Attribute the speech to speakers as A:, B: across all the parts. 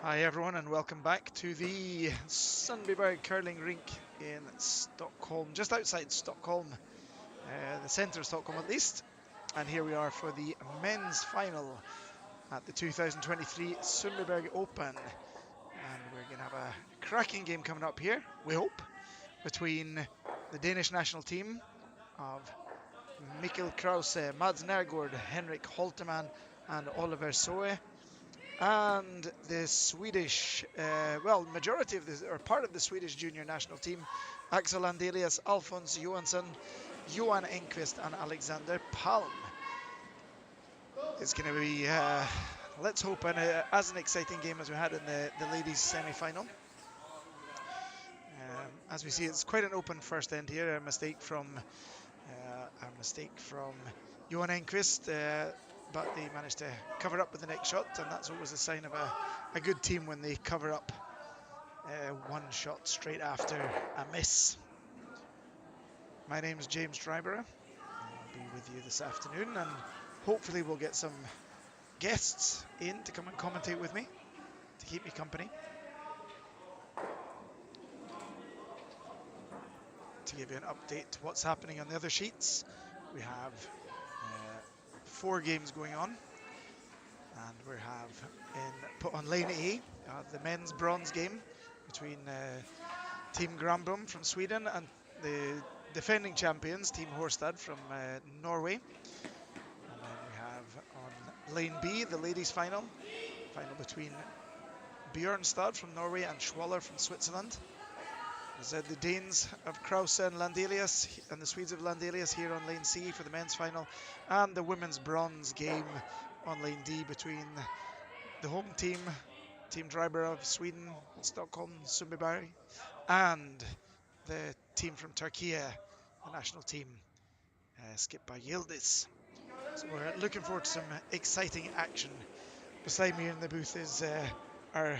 A: Hi everyone and welcome back to the Sundbyberg curling rink in Stockholm, just outside Stockholm, the centre of Stockholm at least. And here we are for the men's final at the 2023 Sundbyberg Open. And we're going to have a cracking game coming up here, we hope, between the Danish national team of Mikkel Krause, Mads Nergård, Henrik Holterman and Oliver SWE, and the Swedish, majority of this, or part of the Swedish junior national team, Axel Landelius, Alfons Johansson, Johan Enqvist and Alexander Palm. It's going to be, let's hope, as an exciting game as we had in the ladies semi-final. As we see, it's quite an open first end here. A mistake from Johan Enqvist, but they managed to cover up with the next shot, and that's always a sign of a good team when they cover up one shot straight after a miss. My name is James Dryborough. I'll be with you this afternoon, and hopefully we'll get some guests in to come and commentate with me to keep me company. To give you an update to what's happening on the other sheets, we have 4 games going on, and we have put on lane A the men's bronze game between Team Granbom from Sweden and the defending champions Team Horstad from Norway. And then we have on lane B the ladies final between Björnstad from Norway and Schwaller from Switzerland. The Danes of Krause and Landelius and the Swedes of Landelius here on lane C for the men's final, and the women's bronze game on lane D between the home team, Team Dryborough of Sweden, Stockholm, Sundbyberg, and the team from Turkey, the national team, skipped by Yildiz. So we're looking forward to some exciting action. Beside me in the booth is our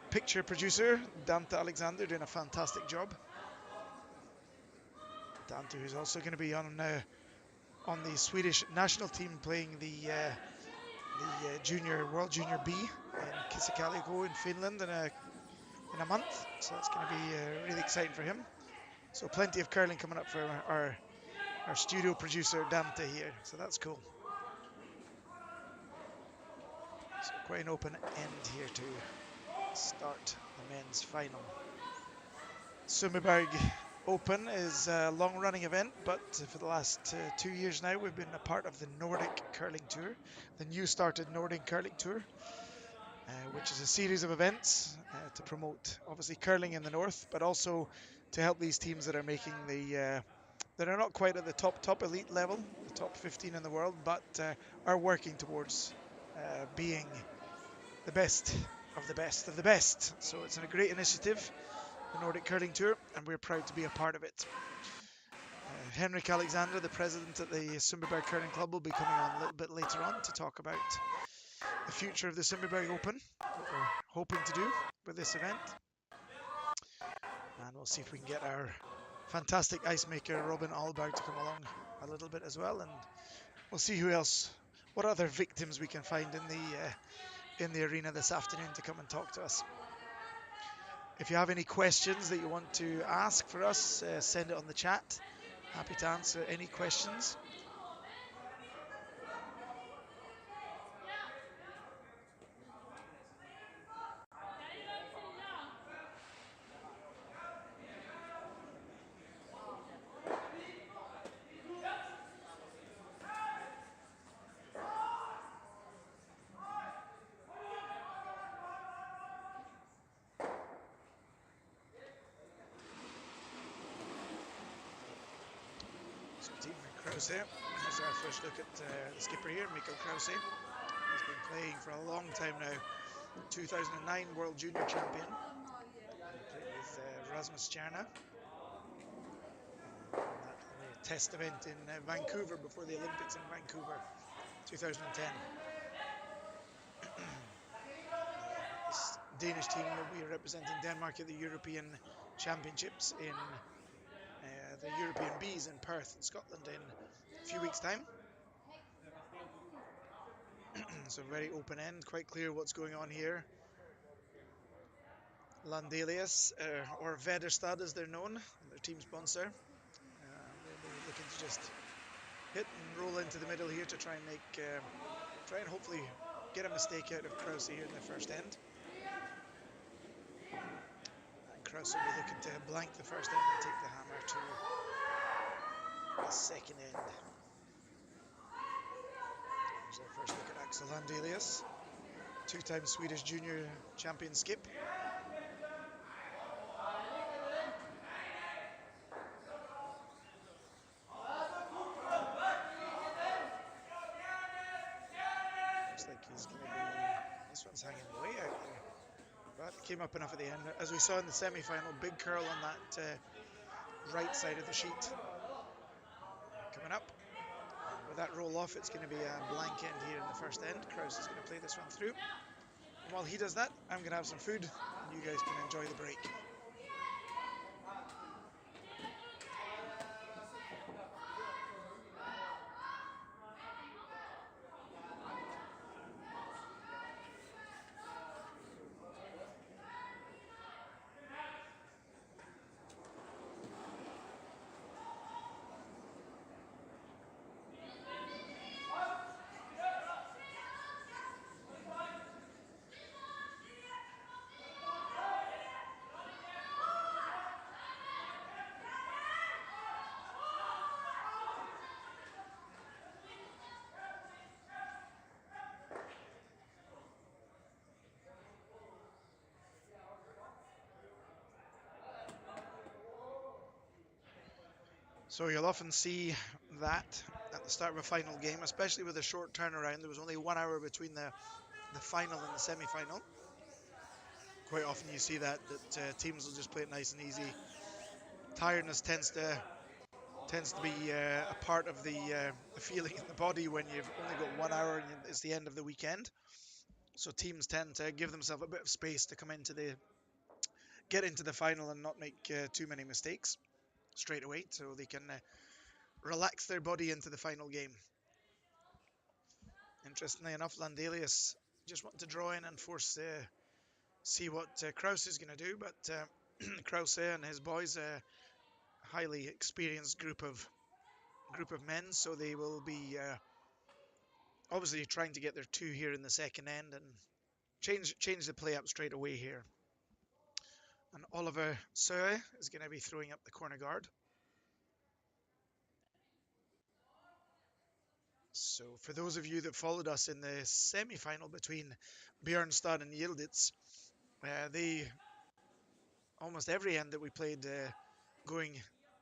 A: picture producer, Dante Alexander, doing a fantastic job. Dante, who's also going to be on the Swedish national team playing the World Junior B in Kisikaliko in Finland in a month. So that's going to be really exciting for him. So plenty of curling coming up for our studio producer Dante here. So that's cool. So quite an open end here to start the men's final. Sundbyberg Open is a long-running event, but for the last 2 years now we've been a part of the Nordic Curling Tour, the new started Nordic Curling Tour, which is a series of events to promote obviously curling in the north, but also to help these teams that are making that are not quite at the top elite level, the top 15 in the world, but are working towards being the best of the best of the best. So it's a great initiative, the Nordic Curling Tour, and we're proud to be a part of it. Henrik Alexander, the president at the Sundbyberg Curling Club, will be coming on a little bit later on to talk about the future of the Sundbyberg Open, what we're hoping to do with this event. And we'll see if we can get our fantastic ice maker Robin Alberg to come along a little bit as well, and we'll see who else, what other victims we can find in the arena this afternoon to come and talk to us. If you have any questions that you want to ask for us, send it on the chat. Happy to answer any questions. So Team Krause, here's our first look at the skipper here, Mikkel Krause. He's been playing for a long time now. 2009 World Junior Champion. He played with Rasmus Stjerna. That test event in Vancouver before the Olympics in Vancouver, 2010. This Danish team will be representing Denmark at the European Championships in the European Bees in Perth in Scotland in a few weeks' time. So very open end, quite clear what's going on here. Landelius, or Vederstad as they're known, their team sponsor. They'll be looking to just hit and roll into the middle here to try and try and hopefully get a mistake out of Krause here in the first end. And Krause will be looking to blank the first end and take the hammer to the second end. Here's our first look at Axel Landelius, two-time Swedish junior champion skip. Looks like he's going to be, this one's hanging way out there, but it came up enough at the end. As we saw in the semi-final, big curl on that right side of the sheet. Coming up. With that roll off, it's going to be a blank end here in the first end. Krause is going to play this one through. And while he does that, I'm going to have some food, and you guys can enjoy the break. So you'll often see that at the start of a final game, especially with a short turnaround. There was only 1 hour between the final and the semi-final. Quite often you see that teams will just play it nice and easy. Tiredness tends to be a part of the feeling in the body when you've only got 1 hour and it's the end of the weekend. So teams tend to give themselves a bit of space to get into the final and not make too many mistakes straight away, so they can relax their body into the final game. Interestingly enough, Landelius just wanted to draw in and force see what Krause is going to do, but Krause and his boys, a highly experienced group of men, so they will be obviously trying to get their two here in the second end and change the play up straight away here. And Oliver SWE is going to be throwing up the corner guard. So for those of you that followed us in the semi-final between Björnstad and Yildiz, almost every end that we played going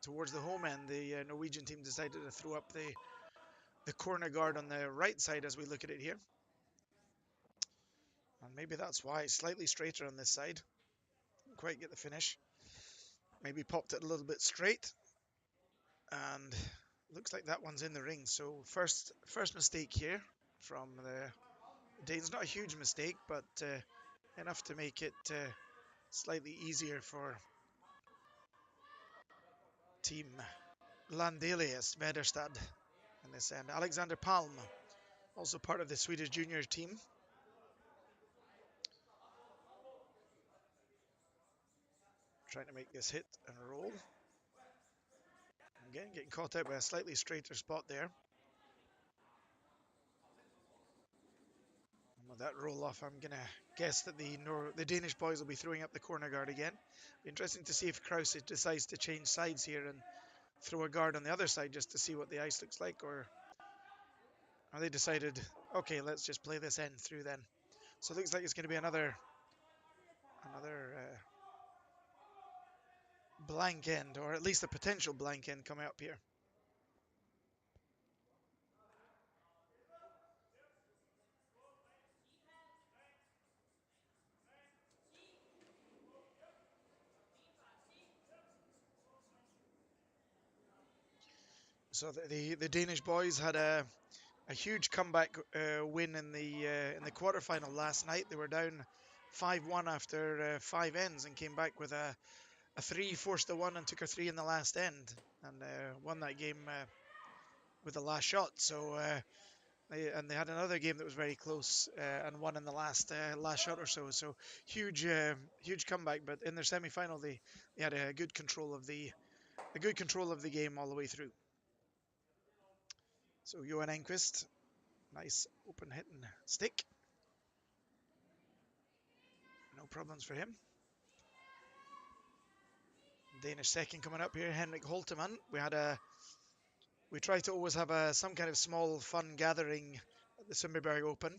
A: towards the home end, the Norwegian team decided to throw up the corner guard on the right side as we look at it here. And maybe that's why it's slightly straighter on this side. Didn't quite get the finish. Maybe popped it a little bit straight. And looks like that one's in the ring. So first mistake here from the Danes. Not a huge mistake, but enough to make it slightly easier for team Landelius Vederstad in this end. Alexander Palm, also part of the Swedish junior team. Trying to make this hit and roll. Again, getting caught out by a slightly straighter spot there. And with that roll off, I'm going to guess that the Danish boys will be throwing up the corner guard again. Be interesting to see if Krause decides to change sides here and throw a guard on the other side just to see what the ice looks like, or they decided, okay, let's just play this end through then. So it looks like it's going to be another blank end, or at least a potential blank end coming up here. So the Danish boys had a huge comeback win in the quarterfinal last night. They were down 5-1 after 5 ends and came back with a 3, forced a 1 and took a 3 in the last end, and won that game with the last shot. So And they had another game that was very close and won in the last shot or so. So huge, huge comeback. But in their semi-final, they had a good control of the game all the way through. So Johan Enquist, nice open hitting stick. No problems for him. Danish second coming up here, Henrik Holtemann. We try to always have some kind of small fun gathering at the Sundbyberg Open.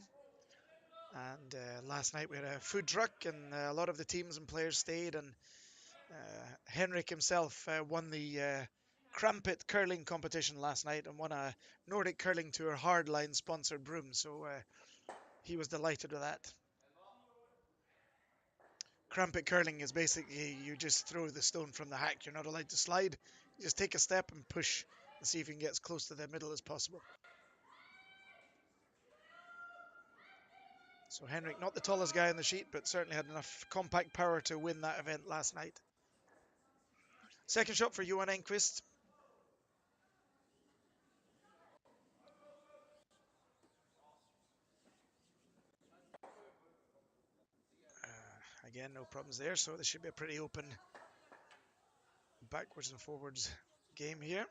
A: And last night we had a food truck, and a lot of the teams and players stayed. And Henrik himself won the Crampit curling competition last night and won a Nordic Curling Tour hardline sponsored broom. So he was delighted with that. Crampit curling is basically you just throw the stone from the hack. You're not allowed to slide. You just take a step and push and see if you can get as close to the middle as possible. So Henrik, not the tallest guy on the sheet, but certainly had enough compact power to win that event last night. Second shot for Johan Enquist. Again, no problems there, so this should be a pretty open backwards and forwards game here.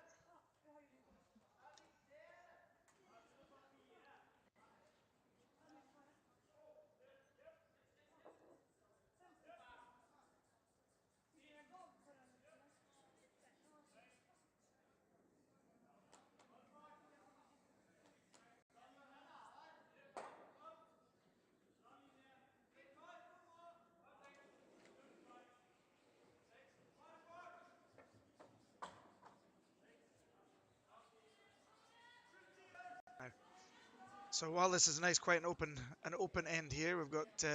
A: So while this is nice, quite an open end here, we've got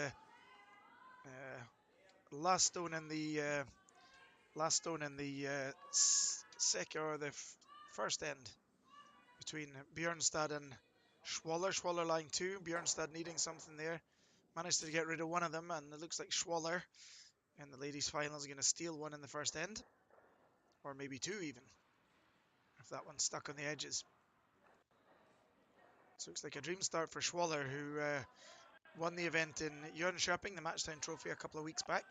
A: last stone in the second or the first end between Björnstad and Schwaller. Schwaller line 2, Björnstad needing something there. Managed to get rid of one of them, and it looks like Schwaller in the ladies' final is going to steal one in the first end, or maybe two even, if that one's stuck on the edges. So looks like a dream start for Schwaller, who won the event in Jönköping, the Matchtown Trophy, a couple of weeks back.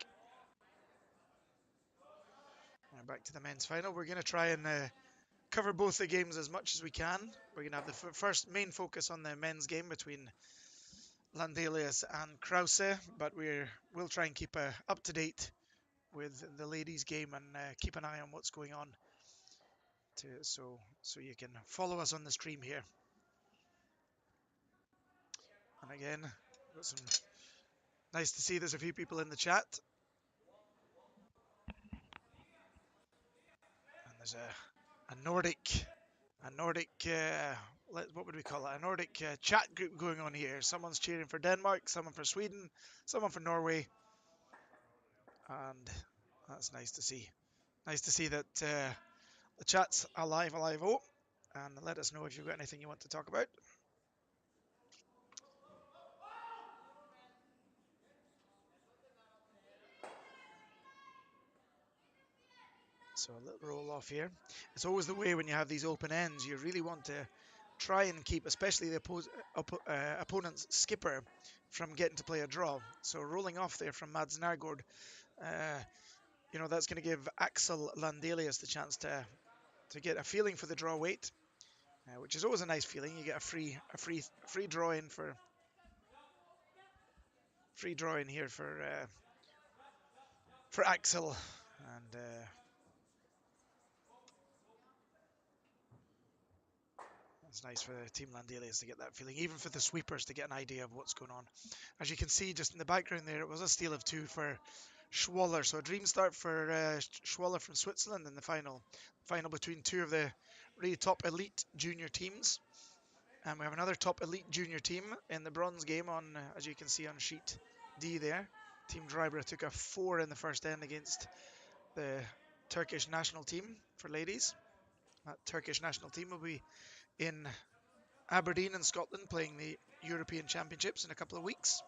A: Now back to the men's final. We're going to try and cover both the games as much as we can. We're going to have the first main focus on the men's game between Landelius and Krause, but we'll try and keep up to date with the ladies' game and keep an eye on what's going on, so you can follow us on the stream here. And again, got some nice to see there's a few people in the chat, and there's a Nordic what would we call it? A Nordic chat group going on here. Someone's cheering for Denmark, someone for Sweden, someone for Norway, and that's nice to see. Nice to see that the chat's alive. Oh, and let us know if you've got anything you want to talk about. So a little roll off here. It's always the way when you have these open ends. You really want to try and keep, especially the opponent's skipper, from getting to play a draw. So rolling off there from Mads Nærgaard, that's going to give Axel Landelius the chance to get a feeling for the draw weight, which is always a nice feeling. You get a free draw in here for Axel, and it's nice for Team Landelius to get that feeling, even for the sweepers to get an idea of what's going on. As you can see just in the background there, it was a steal of 2 for Schwaller. So a dream start for Schwaller from Switzerland in the final between 2 of the really top elite junior teams. And we have another top elite junior team in the bronze game on, as you can see on sheet D there. Team Dreibra took a 4 in the first end against the Turkish national team for ladies. That Turkish national team will be in Aberdeen in Scotland playing the European Championships in a couple of weeks.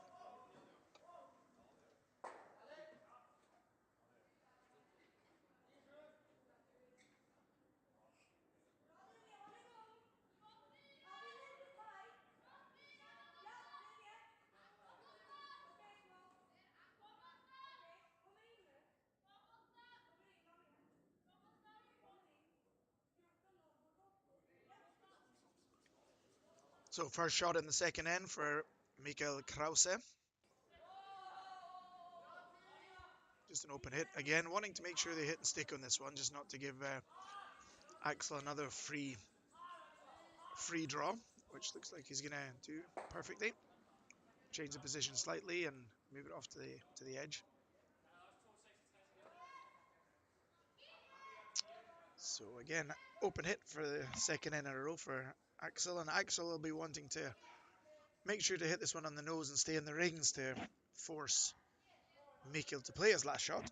A: So first shot in the second end for Mikael Krause. Just an open hit. Again, wanting to make sure they hit and stick on this one, just not to give Axel another free draw, which looks like he's going to do perfectly. Change the position slightly and move it off to the edge. So again, open hit for the second in a row for Axel, and Axel will be wanting to make sure to hit this one on the nose and stay in the rings to force Mikael to play his last shot.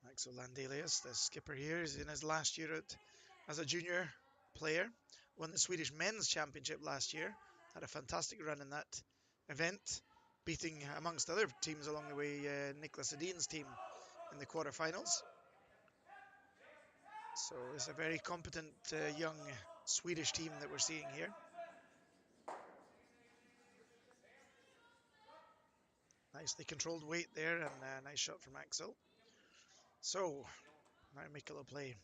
A: Axel Landelius, the skipper here, is in his last year as a junior player. Won the Swedish Men's Championship last year. Had a fantastic run in that event, beating, amongst other teams along the way, Niklas Edin's team in the quarterfinals. So it's a very competent young Swedish team that we're seeing here. Nicely controlled weight there, and a nice shot from Axel. So now Mikael will play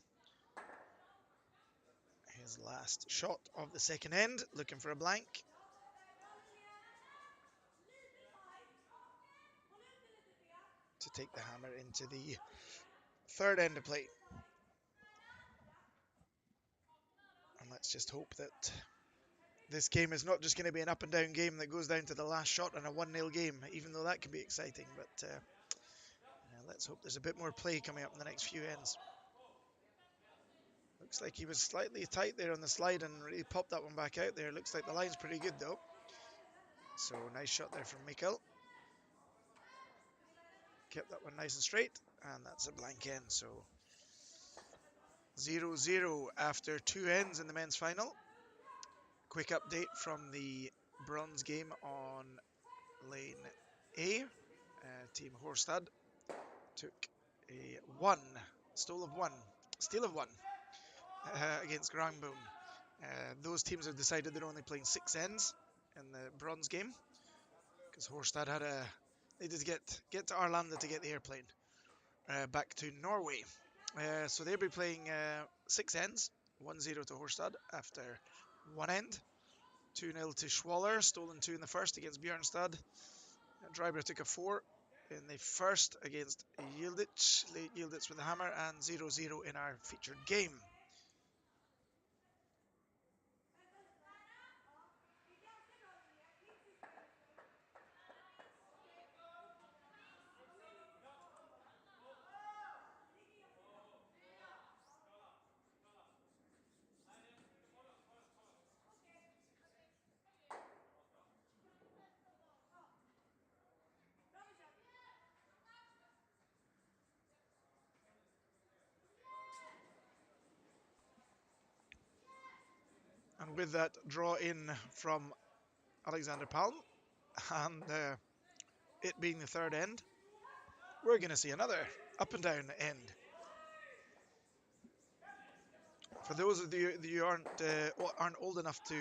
A: his last shot of the second end, looking for a blank. To take the hammer into the third end of play. And let's just hope that this game is not just going to be an up and down game that goes down to the last shot and a 1-0 game, even though that can be exciting. But let's hope there's a bit more play coming up in the next few ends. Looks like he was slightly tight there on the slide and really popped that one back out there. Looks like the line's pretty good though. So nice shot there from Mikael. Kept that one nice and straight, and that's a blank end. So 0-0 after two ends in the men's final. Quick update from the bronze game on lane A. Team Horstad took a steal of one against Grangbone. Those teams have decided they're only playing 6 ends in the bronze game because Horstad they did get to Arlanda to get the airplane back to Norway. So they'll be playing 6 ends, 1-0 to Horstad after one end. 2-0 to Schwaller, stolen 2 in the first against Björnstad. Dreiber took a 4 in the first against Yildiz. Yildiz with the hammer, and 0-0 in our featured game. And with that draw in from Alexander Palm, and it being the third end, we're going to see another up and down end. For those of you who aren't old enough to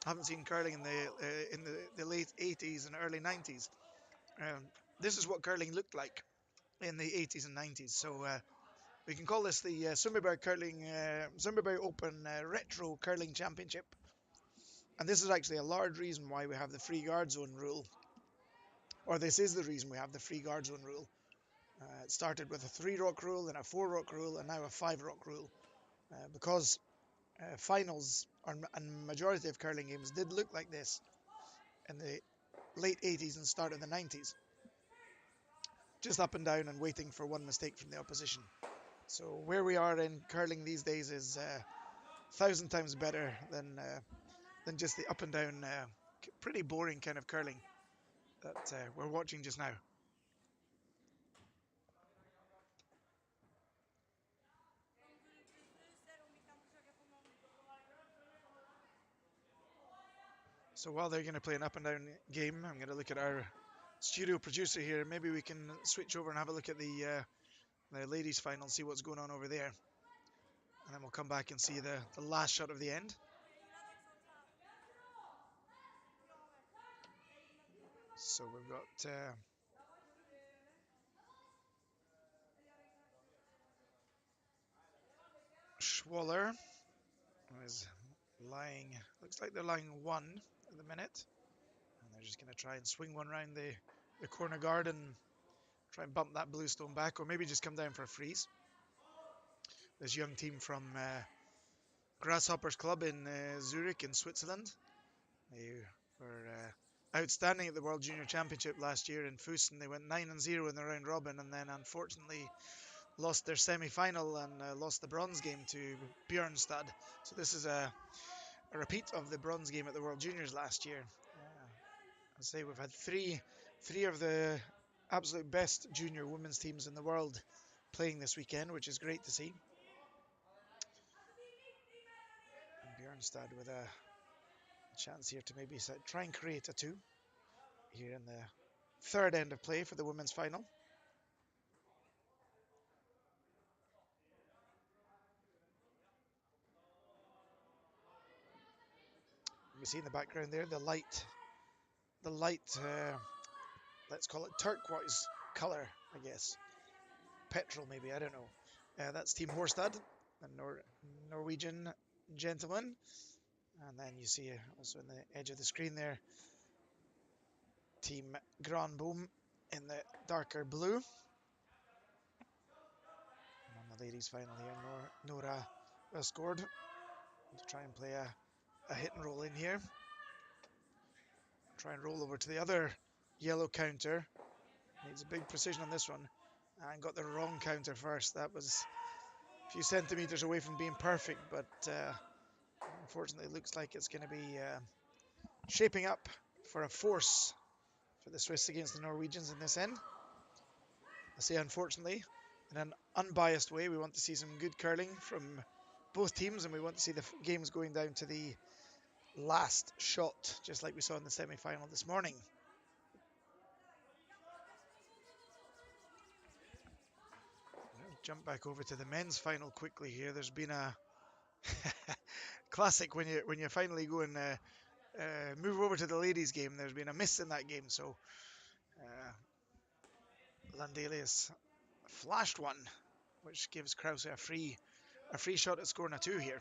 A: haven't seen curling in the late 80s and early 90s, this is what curling looked like in the 80s and 90s. So we can call this the Sundbyberg Open Retro Curling Championship. And this is actually a large reason why we have the free guard zone rule. Or this is the reason we have the free guard zone rule. It started with a 3-rock rule, then a 4-rock rule, and now a 5-rock rule. Because finals and majority of curling games did look like this in the late 80s and start of the 90s. Just up and down and waiting for one mistake from the opposition. So where we are in curling these days is 1,000 times better than just the up and down, pretty boring kind of curling that we're watching just now. So while they're going to play an up and down game, I'm going to look at our studio producer here. Maybe we can switch over and have a look at the ladies' final, see what's going on over there. And then we'll come back and see the last shot of the end. So we've got Schwaller is lying, looks like they're lying 1 at the minute. And they're just going to try and swing one round the corner guard and try and bump that blue stone back, or maybe just come down for a freeze. This young team from Grasshoppers Club in Zurich in Switzerland. They were outstanding at the World Junior Championship last year in Fussen. They went 9-0 in the round robin, and then unfortunately lost their semi-final and lost the bronze game to Björnstad. So this is a repeat of the bronze game at the World Juniors last year. I say we've had three of the absolute best junior women's teams in the world playing this weekend, which is great to see. And Björnstad with a chance here to maybe try and create a 2 here in the third end of play for the women's final. We see in the background there the light, let's call it turquoise color, I guess. Petrol maybe, I don't know. That's Team Horstad, a Norwegian gentleman. And then you see also in the edge of the screen there, Team Granboom in the darker blue. And on the ladies' final here, Nora scored to try and play a hit and roll in here. Try and roll over to the other yellow counter. Needs a big precision on this one. And got the wrong counter first. That was a few centimeters away from being perfect, but unfortunately it looks like it's going to be shaping up for a force for the Swiss against the Norwegians in this end. I say unfortunately, in an unbiased way, we want to see some good curling from both teams, and we want to see the games going down to the last shot, just like we saw in the semi-final this morning. I'll jump back over to the men's final quickly here. There's been a classic when you finally go and move over to the ladies' game. There's been a miss in that game, so Landelius flashed one, which gives Krause a free shot at scoring a 2 here.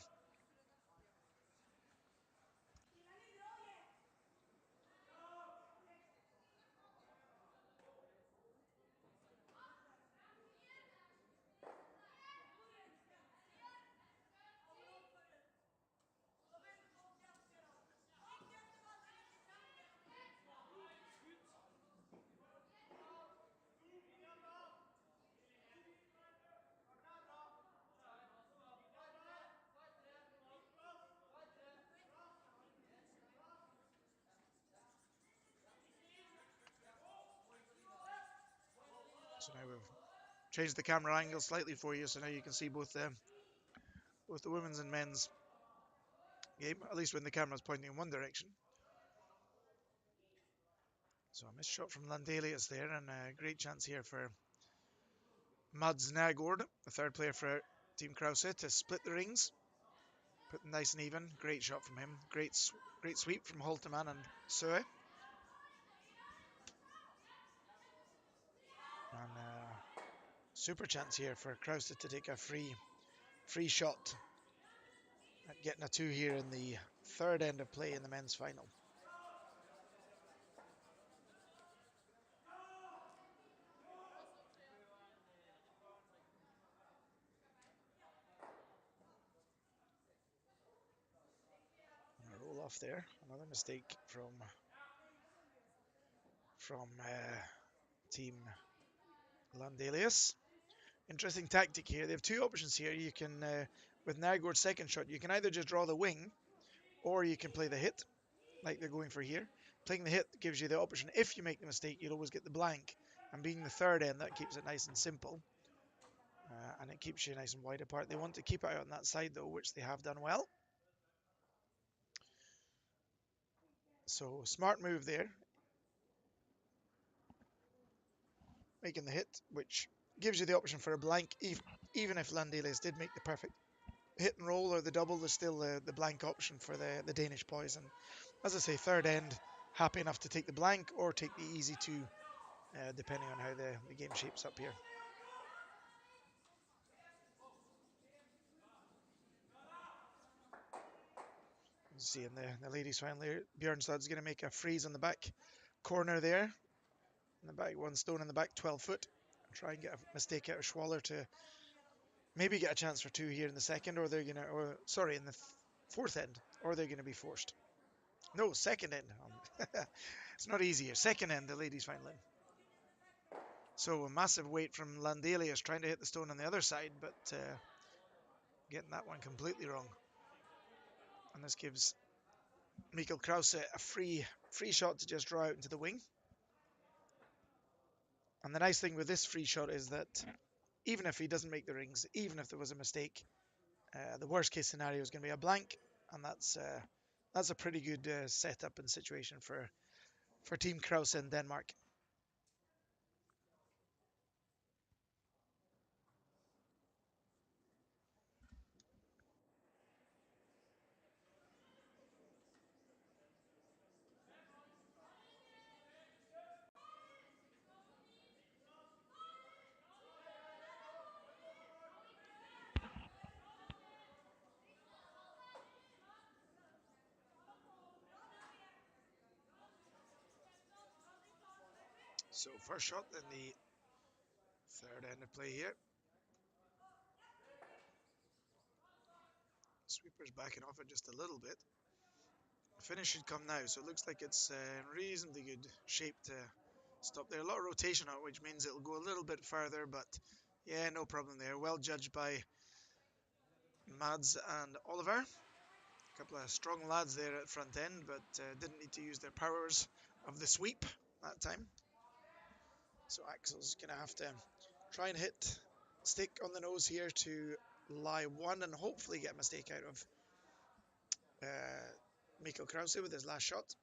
A: So now we've changed the camera angle slightly for you, so now you can see both the women's and men's game, at least when the camera's pointing in one direction. So a missed shot from Landelius there, and a great chance here for Mads Nagord, the third player for Team Krause, to split the rings, put them nice and even. Great shot from him. Great sweep from Holtemann and SWE. And super chance here for Krause to take a free shot at getting a 2 here in the third end of play in the men's final. A roll off there, another mistake from Team Landelius. Interesting tactic here. They have 2 options here. You can, with Nagord's second shot, you can either just draw the wing, or you can play the hit, like they're going for here. Playing the hit gives you the option, if you make the mistake, you'll always get the blank. And being the third end, that keeps it nice and simple. And it keeps you nice and wide apart. They want to keep it out on that side, though, which they have done well. So, smart move there. Making the hit, which gives you the option for a blank, even if Landelius did make the perfect hit and roll or the double, there's still the blank option for the Danish boys. And as I say, third end, happy enough to take the blank or take the easy 2, depending on how the game shapes up here. You see in the ladies finally, Bjornstad's going to make a freeze on the back corner there. In the back, 1 stone in the back, 12 foot. Try and get a mistake out of Schwaller to maybe get a chance for 2 here in the second, or they're going to, or sorry, in the fourth end, or they're going to be forced. No, second end. It's not easier. Second end, the ladies final in. So a massive weight from Landelius trying to hit the stone on the other side, but getting that one completely wrong. And this gives Mikkel Krause a free shot to just draw out into the wing. And the nice thing with this free shot is that even if he doesn't make the rings, even if there was a mistake, the worst case scenario is going to be a blank, and that's a pretty good setup and situation for Team Krause in Denmark. So first shot in the third end of play here. Sweeper's backing off it just a little bit. The finish should come now, so it looks like it's in reasonably good shape to stop there. A lot of rotation on it, which means it'll go a little bit further, but yeah, no problem there. Well judged by Mads and Oliver. A couple of strong lads there at front end, but didn't need to use their powers of the sweep that time. So Axel's going to have to try and hit stick on the nose here to lie 1 and hopefully get a mistake out of Mikkel Krause with his last shot.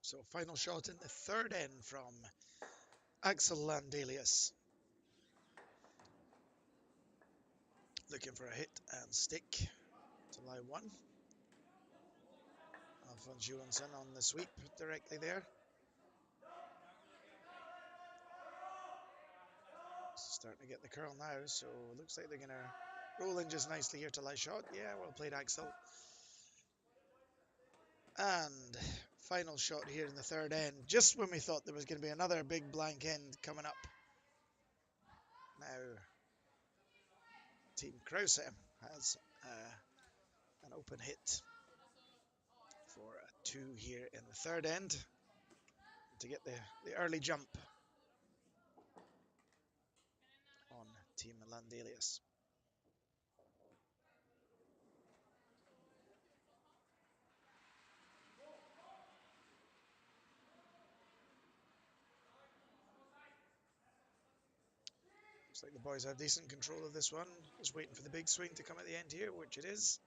A: So final shot in the third end from Axel Landelius. Looking for a hit and stick to lie 1. Alphonse Johansson on the sweep directly there. Starting to get the curl now, so it looks like they're going to roll in just nicely here to lie shot. Yeah, well played, Axel. And final shot here in the third end, just when we thought there was going to be another big blank end coming up. Now, Team Krause has an open hit for a 2 here in the third end to get the early jump on Team Landelius. Looks like the boys have decent control of this one. Just waiting for the big swing to come at the end here, which it is.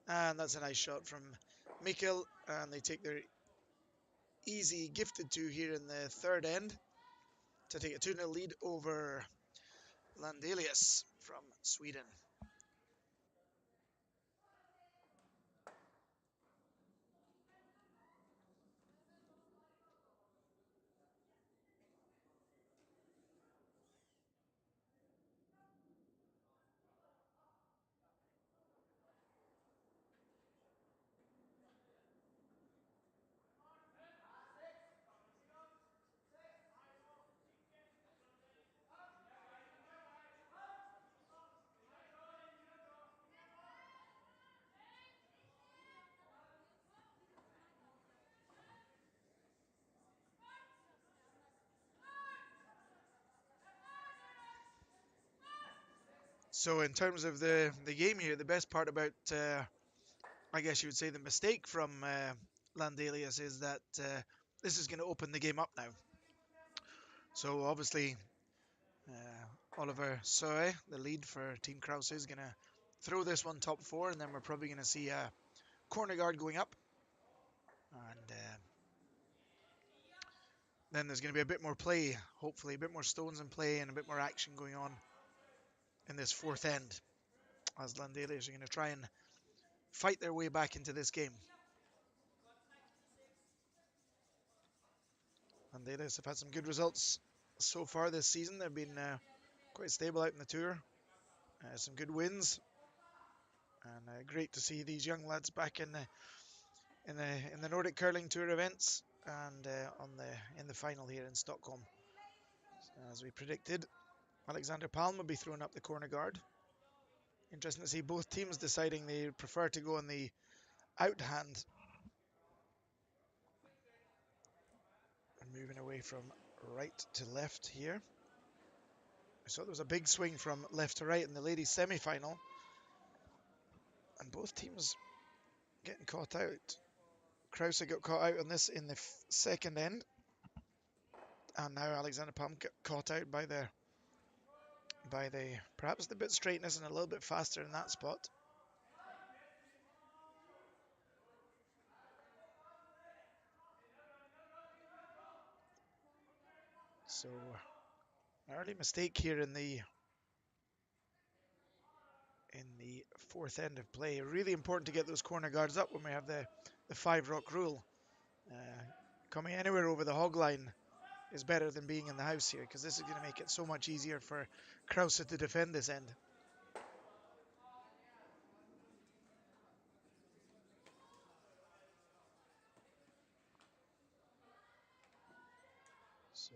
A: And that's a nice shot from Mikkel. And they take their easy gifted 2 here in the third end to take a 2-0 lead over Landelius from Sweden. So in terms of the game here, the best part about, I guess you would say, the mistake from Landelius is that this is going to open the game up now. So obviously, Oliver SWE, the lead for Team Krause, is going to throw this one top 4, and then we're probably going to see a corner guard going up. And then there's going to be a bit more play, hopefully, a bit more stones in play and a bit more action going on in this fourth end, as Landelius are going to try and fight their way back into this game. Landelius have had some good results so far this season. They've been quite stable out in the tour. Some good wins, and great to see these young lads back in the Nordic Curling Tour events and in the final here in Stockholm. As we predicted, Alexander Palm will be throwing up the corner guard. Interesting to see both teams deciding they prefer to go on the out hand and moving away from right to left here. I saw there was a big swing from left to right in the ladies semi-final, and both teams getting caught out. Krause got caught out on this in the second end, and now Alexander Palm got caught out by the perhaps the bit straightness and a little bit faster in that spot. So an early mistake here in the fourth end of play. Really important to get those corner guards up when we have the 5-rock rule. Coming anywhere over the hog line is better than being in the house here, because this is going to make it so much easier for Krause to defend this end. So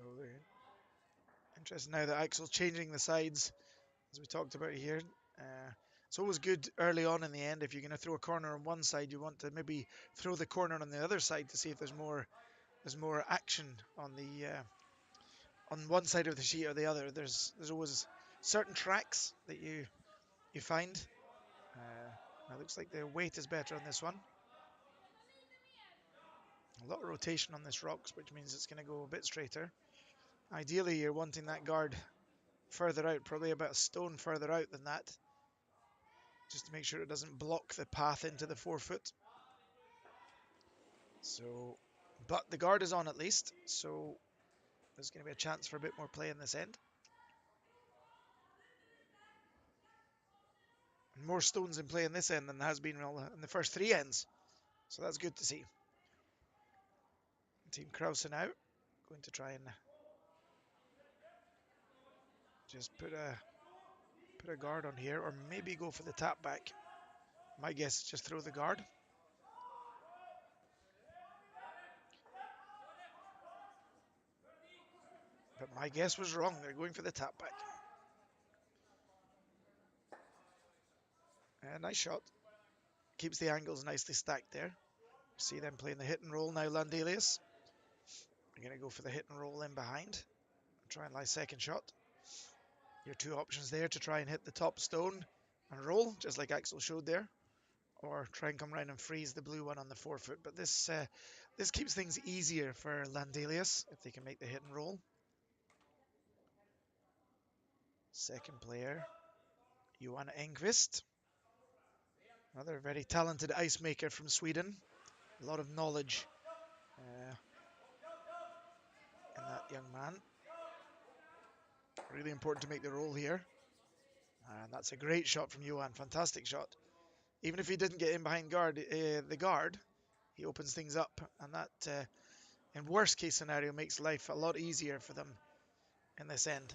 A: interesting now that Axel's changing the sides, as we talked about here. It's always good early on in the end, if you're going to throw a corner on one side, you want to maybe throw the corner on the other side to see if there's more action on the on one side of the sheet or the other. There's always certain tracks that you find. It looks like the weight is better on this one. A lot of rotation on this rocks, which means it's going to go a bit straighter. Ideally, you're wanting that guard further out, probably about a stone further out than that, just to make sure it doesn't block the path into the 4-foot. So, but the guard is on at least, so there's going to be a chance for a bit more play in this end. More stones in play in this end than there has been in the first 3 ends, so that's good to see. Team Krause now going to try and just put a guard on here, or maybe go for the tap back. My guess is just throw the guard. But my guess was wrong. They're going for the tap back. Nice shot. Keeps the angles nicely stacked there. See them playing the hit and roll now, Landelius. You're going to go for the hit and roll in behind. Try and lie second shot. Your 2 options there to try and hit the top stone and roll, just like Axel showed there. Or try and come around and freeze the blue one on the 4-foot. But this keeps things easier for Landelius if they can make the hit and roll. Second player, Johan Engqvist. Another very talented ice maker from Sweden. A lot of knowledge in that young man. Really important to make the roll here. And that's a great shot from Johan. Fantastic shot. Even if he didn't get in behind the guard, he opens things up. And that, in worst case scenario, makes life a lot easier for them in this end.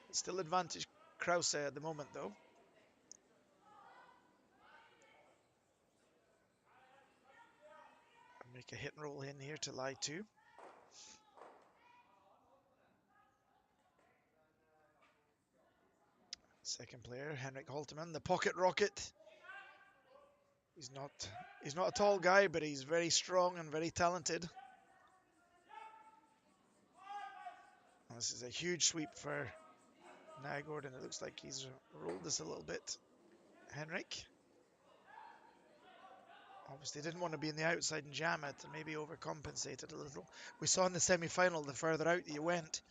A: It's still advantage Krause at the moment, though. Make a hit and roll in here to lie 2. Second player, Henrik Holteman, the pocket rocket. He's not a tall guy, but he's very strong and very talented. This is a huge sweep for Nygård, and it looks like he's rolled this a little bit. Henrik obviously didn't want to be in the outside and jam it, and maybe overcompensated a little. We saw in the semi-final, the further out you went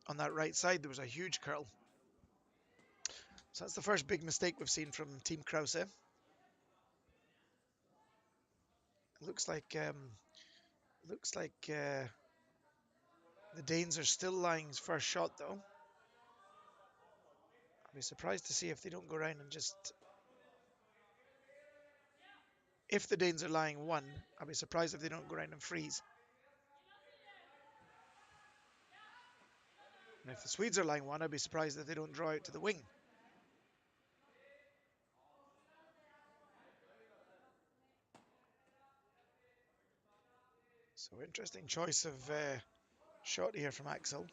A: on that right side, there was a huge curl. So that's the first big mistake we've seen from Team Krause. It looks like the Danes are still lying first shot, though. I'd be surprised to see if they don't go around and just If the Danes are lying 1, I'll be surprised if they don't go around and freeze. And if the Swedes are lying 1, I'd be surprised if they don't draw out to the wing. So interesting choice of shot here from Axel.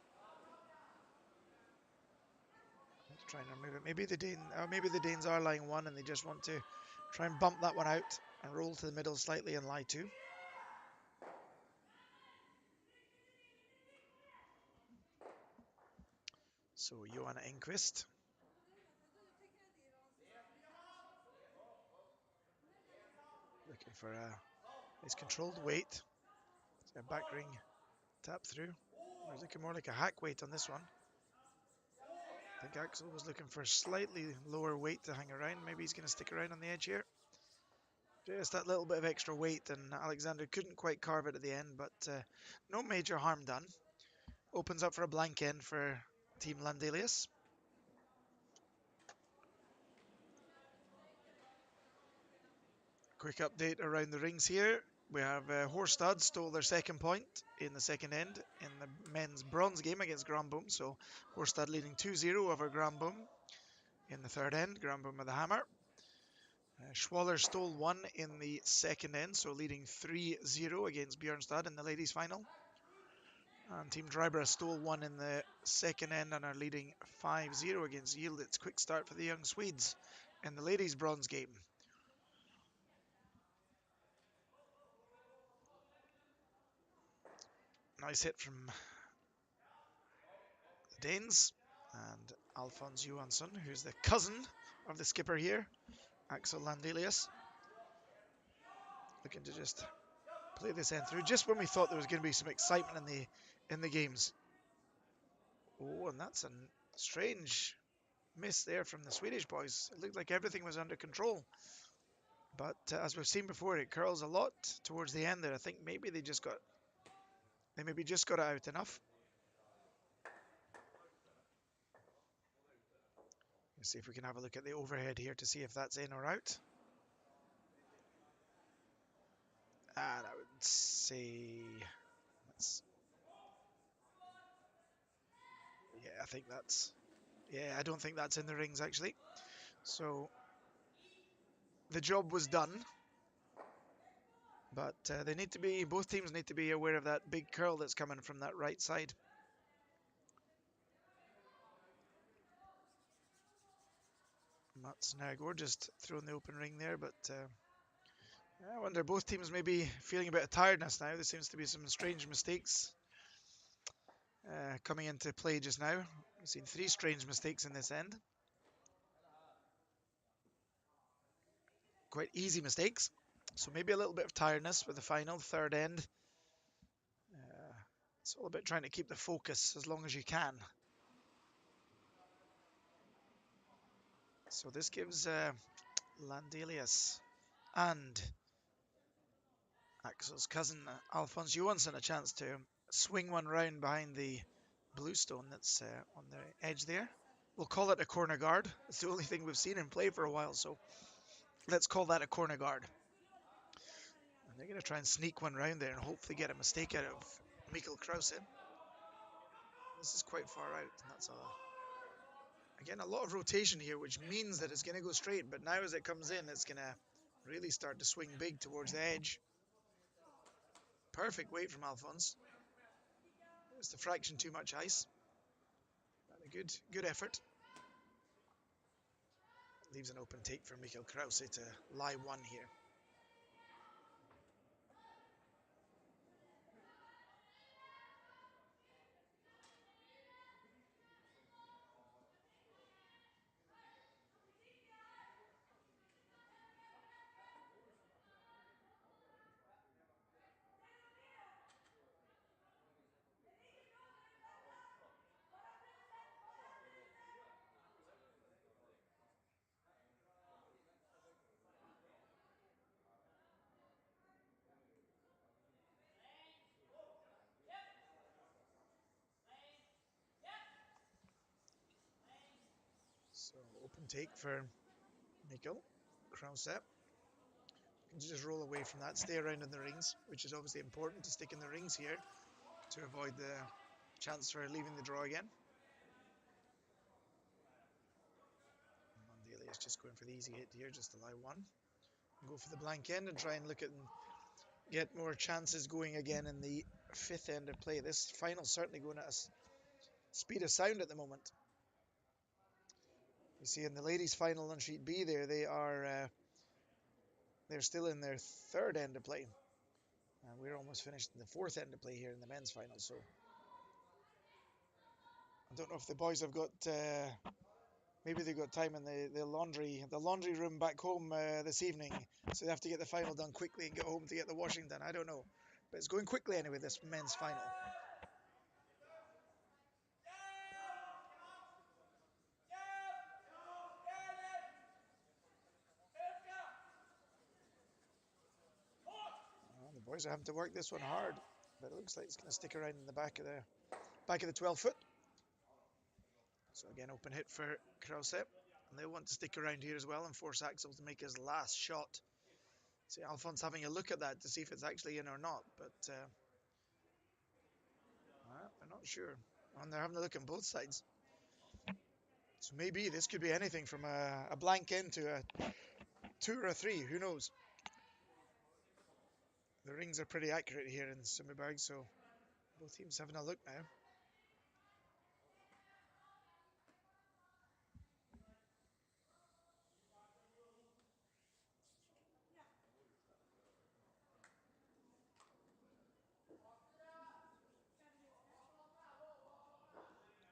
A: Let's try and remove it. Maybe the Danes are lying 1 and they just want to try and bump that one out and roll to the middle slightly and lie 2. So Johanna Enquist looking for his controlled weight. So a back ring tap through. We're looking more like a hack weight on this one. I think Axel was looking for a slightly lower weight to hang around. Maybe he's going to stick around on the edge here. Just that little bit of extra weight, and Alexander couldn't quite carve it at the end, but no major harm done. Opens up for a blank end for Team Landelius. Quick update around the rings here. We have Horstad stole their second point in the second end in the men's bronze game against Granboom. So Horstad leading 2-0 over Granboom in the third end. Granboom with the hammer. Schwaller stole 1 in the second end, so leading 3-0 against Björnstad in the ladies' final. And Team Drybra stole 1 in the second end and are leading 5-0 against Yield. It's quick start for the young Swedes in the ladies' bronze game. Nice hit from the Danes. And Alfons Johansson, who's the cousin of the skipper here, Axel Landelius, looking to just play this end through just when we thought there was going to be some excitement in the games. Oh, and that's a strange miss there from the Swedish boys. It looked like everything was under control, but as we've seen before, it curls a lot towards the end there. I think maybe they maybe just got it out enough. Let's see if we can have a look at the overhead here to see if that's in or out. And I would say I don't think that's in the rings actually. So the job was done, but both teams need to be aware of that big curl that's coming from that right side. Mats Nagor just throwing the open ring there, but I wonder, both teams may be feeling a bit of tiredness now. There seems to be some strange mistakes coming into play just now. We've seen 3 strange mistakes in this end. Quite easy mistakes. So maybe a little bit of tiredness with the final, third end. It's all about trying to keep the focus as long as you can. So this gives Landelius and Axel's cousin Alfons Johansson a chance to swing one round behind the blue stone that's on the edge there. We'll call it a corner guard. It's the only thing we've seen him play for a while, so let's call that a corner guard. And they're going to try and sneak one round there and hopefully get a mistake out of Mikkel Krause. This is quite far out, and that's again a lot of rotation here, which means that it's going to go straight, but now as it comes in, it's going to really start to swing big towards the edge. Perfect weight from Alphonse. It's the fraction too much ice. A good effort. Leaves an open take for Mikkel Krause to lie 1 here. So open take for Mikkel Krause. just roll away from that, stay around in the rings, which is obviously important to stick in the rings here to avoid the chance for leaving the draw again. Landelius just going for the easy hit here, just allow one. Go for the blank end and try and look at and get more chances going again in the fifth end of play. This final's certainly going at a speed of sound at the moment. You see in the ladies' final on sheet B there, they're still in their third end of play. And we're almost finished in the fourth end of play here in the men's final. So I don't know if the boys have got maybe they've got time in the laundry room back home this evening, so they have to get the final done quickly and get home to get the washing done. I don't know, but it's going quickly anyway, this men's final. Well, the boys are having to work this one hard, but it looks like it's going to stick around in the back of the 12 foot. So again, open hit for Krause, and they'll want to stick around here as well and force Axel to make his last shot. See, Alphonse having a look at that to see if it's actually in or not, but they're not sure. And they're having a look on both sides. So maybe this could be anything from a blank end to a 2 or a 3, who knows. The rings are pretty accurate here in Sundbyberg, so both teams having a look now.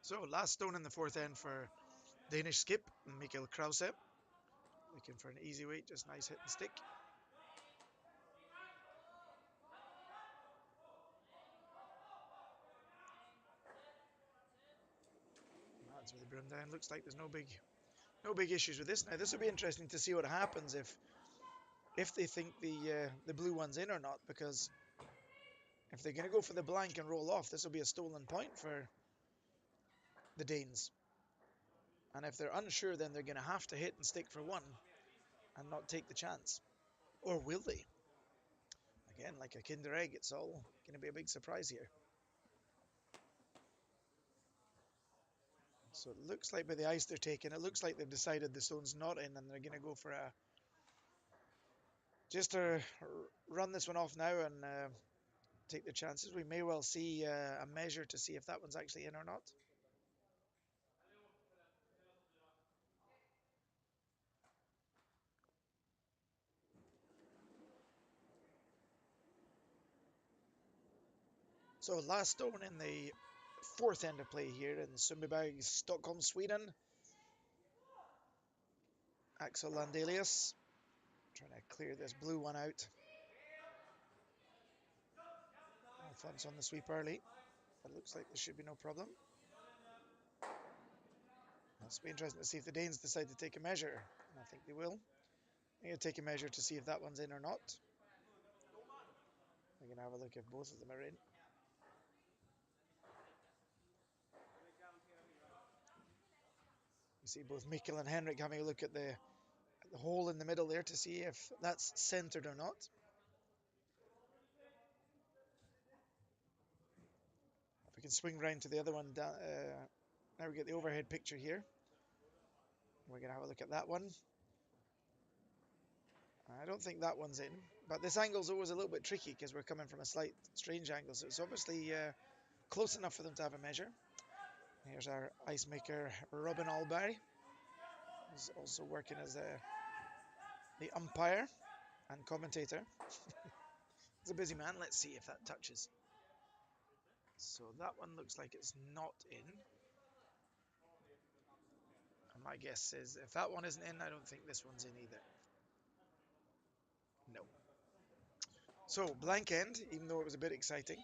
A: So last stone in the fourth end for Danish skip, Mikkel Krause. Looking for an easy weight, just nice hit and stick. That's with the brim down. Looks like there's no big issues with this. Now this will be interesting to see what happens if they think the blue one's in or not, because if they're going to go for the blank and roll off, this will be a stolen point for the Danes. And if they're unsure, then they're going to have to hit and stick for one and not take the chance. Or will they? Again, like a Kinder Egg, it's all going to be a big surprise here. So it looks like by the ice they're taking, it looks like they've decided the stone's not in and they're going to go for just to run this one off now and take the chances. We may well see a measure to see if that one's actually in or not. So last stone in the fourth end of play here in Sundbyberg, Stockholm, Sweden. Axel Landelius trying to clear this blue one out. Alphonse on the sweep early, but it looks like there should be no problem. It'll be interesting to see if the Danes decide to take a measure. I think they will. They're going to take a measure to see if that one's in or not. We're going to have a look if both of them are in. You see both Mikkel and Henrik having a look at the hole in the middle there to see if that's centered or not. If we can swing round to the other one, now we get the overhead picture here. We're going to have a look at that one. I don't think that one's in, but this angle's always a little bit tricky because we're coming from a slight strange angle, so it's obviously close enough for them to have a measure. Here's our ice maker Robin Alberg, who's also working as the umpire and commentator. He's a busy man. Let's see if that touches. So that one looks like it's not in. And my guess is if that one isn't in, I don't think this one's in either. No. So blank end, even though it was a bit exciting.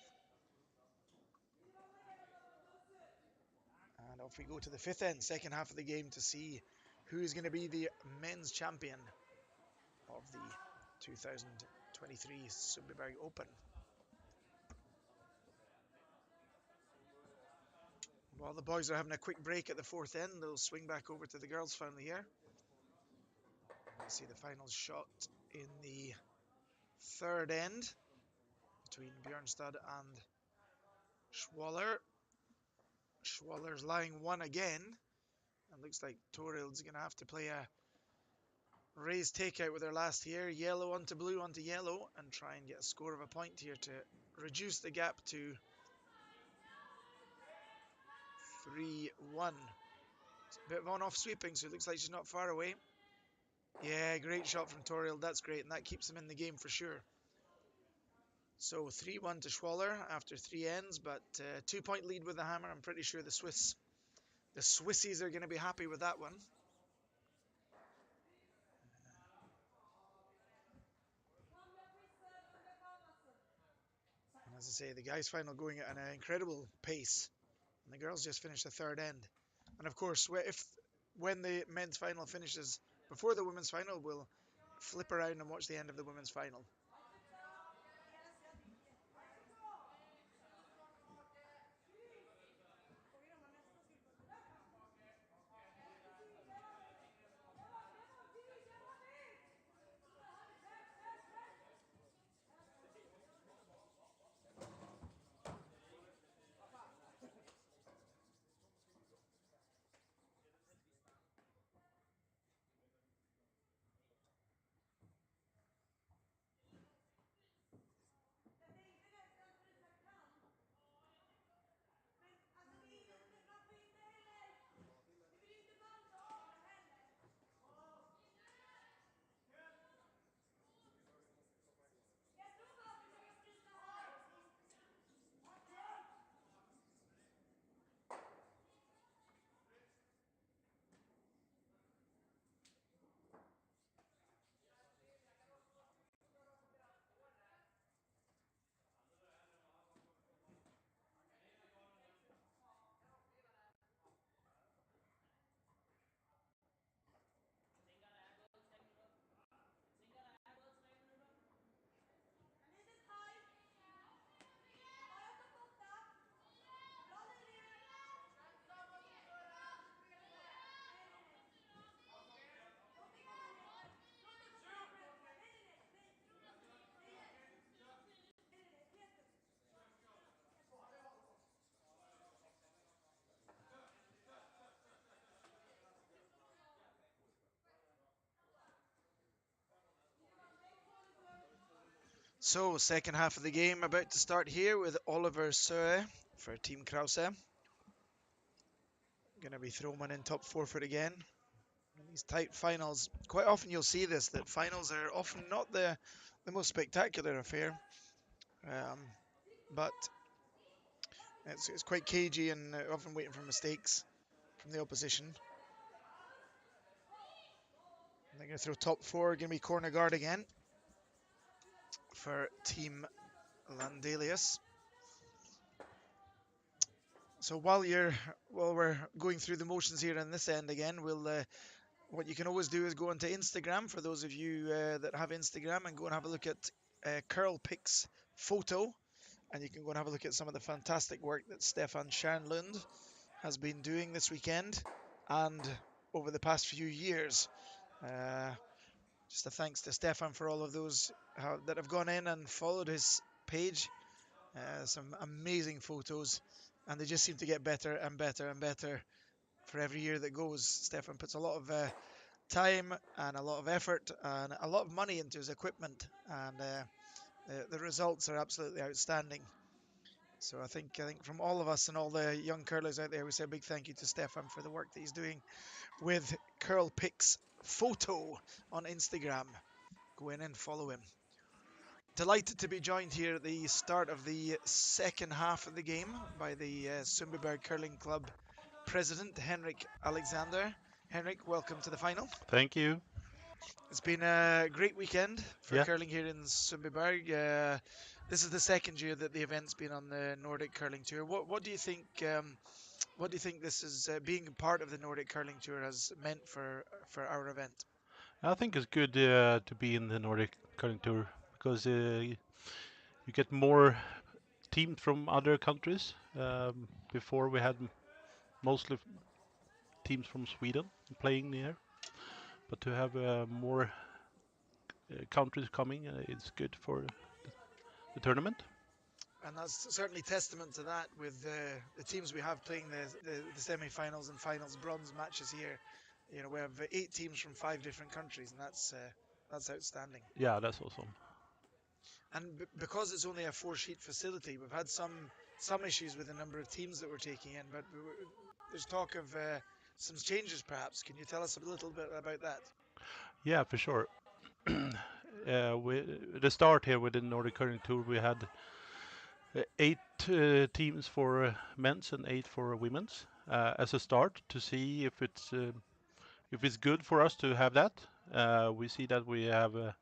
A: And off we go to the fifth end, second half of the game, to see who is going to be the men's champion of the 2023 Sundbyberg Open. While the boys are having a quick break at the fourth end, they'll swing back over to the girls' final here. You see the final shot in the third end between Björnstad and Schwaller. Schwaller's lying one again. It looks like Torild's going to have to play a raised takeout with her last here. Yellow onto blue onto yellow and try and get a score of a point here to reduce the gap to 3-1. It's a bit of on-off sweeping, so it looks like she's not far away. Yeah, great shot from Torild. That's great, and that keeps them in the game for sure. So 3-1 to Schwaller after 3 ends, but 2-point lead with the hammer. I'm pretty sure the Swissies are going to be happy with that one. And as I say, the guys' final going at an incredible pace, and the girls just finished the third end. And of course, when the men's final finishes before the women's final, we'll flip around and watch the end of the women's final. So, second half of the game about to start here with Oliver SWE for Team Krause. Going to be throwing one in top forefoot again. In these tight finals, quite often you'll see this, that finals are often not the most spectacular affair. But it's quite cagey and often waiting for mistakes from the opposition. And they're going to throw top four, going to be corner guard again for Team Landelius. So while we're going through the motions here on this end again, what you can always do is go onto Instagram for those of you that have Instagram, and go and have a look at Curl Pics photo, and you can go and have a look at some of the fantastic work that Stefan Schernlund has been doing this weekend and over the past few years. Just a thanks to Stefan for all of those that have gone in and followed his page. Some amazing photos, and they just seem to get better and better and better for every year that goes. Stefan puts a lot of time and a lot of effort and a lot of money into his equipment, and the results are absolutely outstanding. So I think from all of us and all the young curlers out there, we say a big thank you to Stefan for the work that he's doing with Curl Pics Photo on Instagram. Go in and follow him. Delighted to be joined here at the start of the second half of the game by the Sundbyberg Curling Club president, Henrik Alexander. Henrik, welcome to the final.
B: Thank you.
A: It's been a great weekend for
B: Yeah,
A: curling here in Sundbyberg. This is the second year that the event's been on the Nordic Curling Tour. What do you think? What do you think this is being part of the Nordic Curling Tour has meant for our event?
B: I think it's good to be in the Nordic Curling Tour because you get more teams from other countries. Before we had mostly teams from Sweden playing here, but to have more countries coming. It's good for the tournament.
A: And that's certainly testament to that with the teams we have playing the semi-finals and finals bronze matches here. You know, we have 8 teams from 5 different countries, and that's outstanding.
B: Yeah, that's awesome.
A: And because it's only a 4-sheet facility, we've had some issues with the number of teams that we're taking in, but there's talk of some changes perhaps. Can you tell us a little bit about that?
B: Yeah, for sure. The start here with the Nordic Curling Tour, we had 8 teams for men's and 8 for women's as a start to see if it's good for us to have that. We see that we have a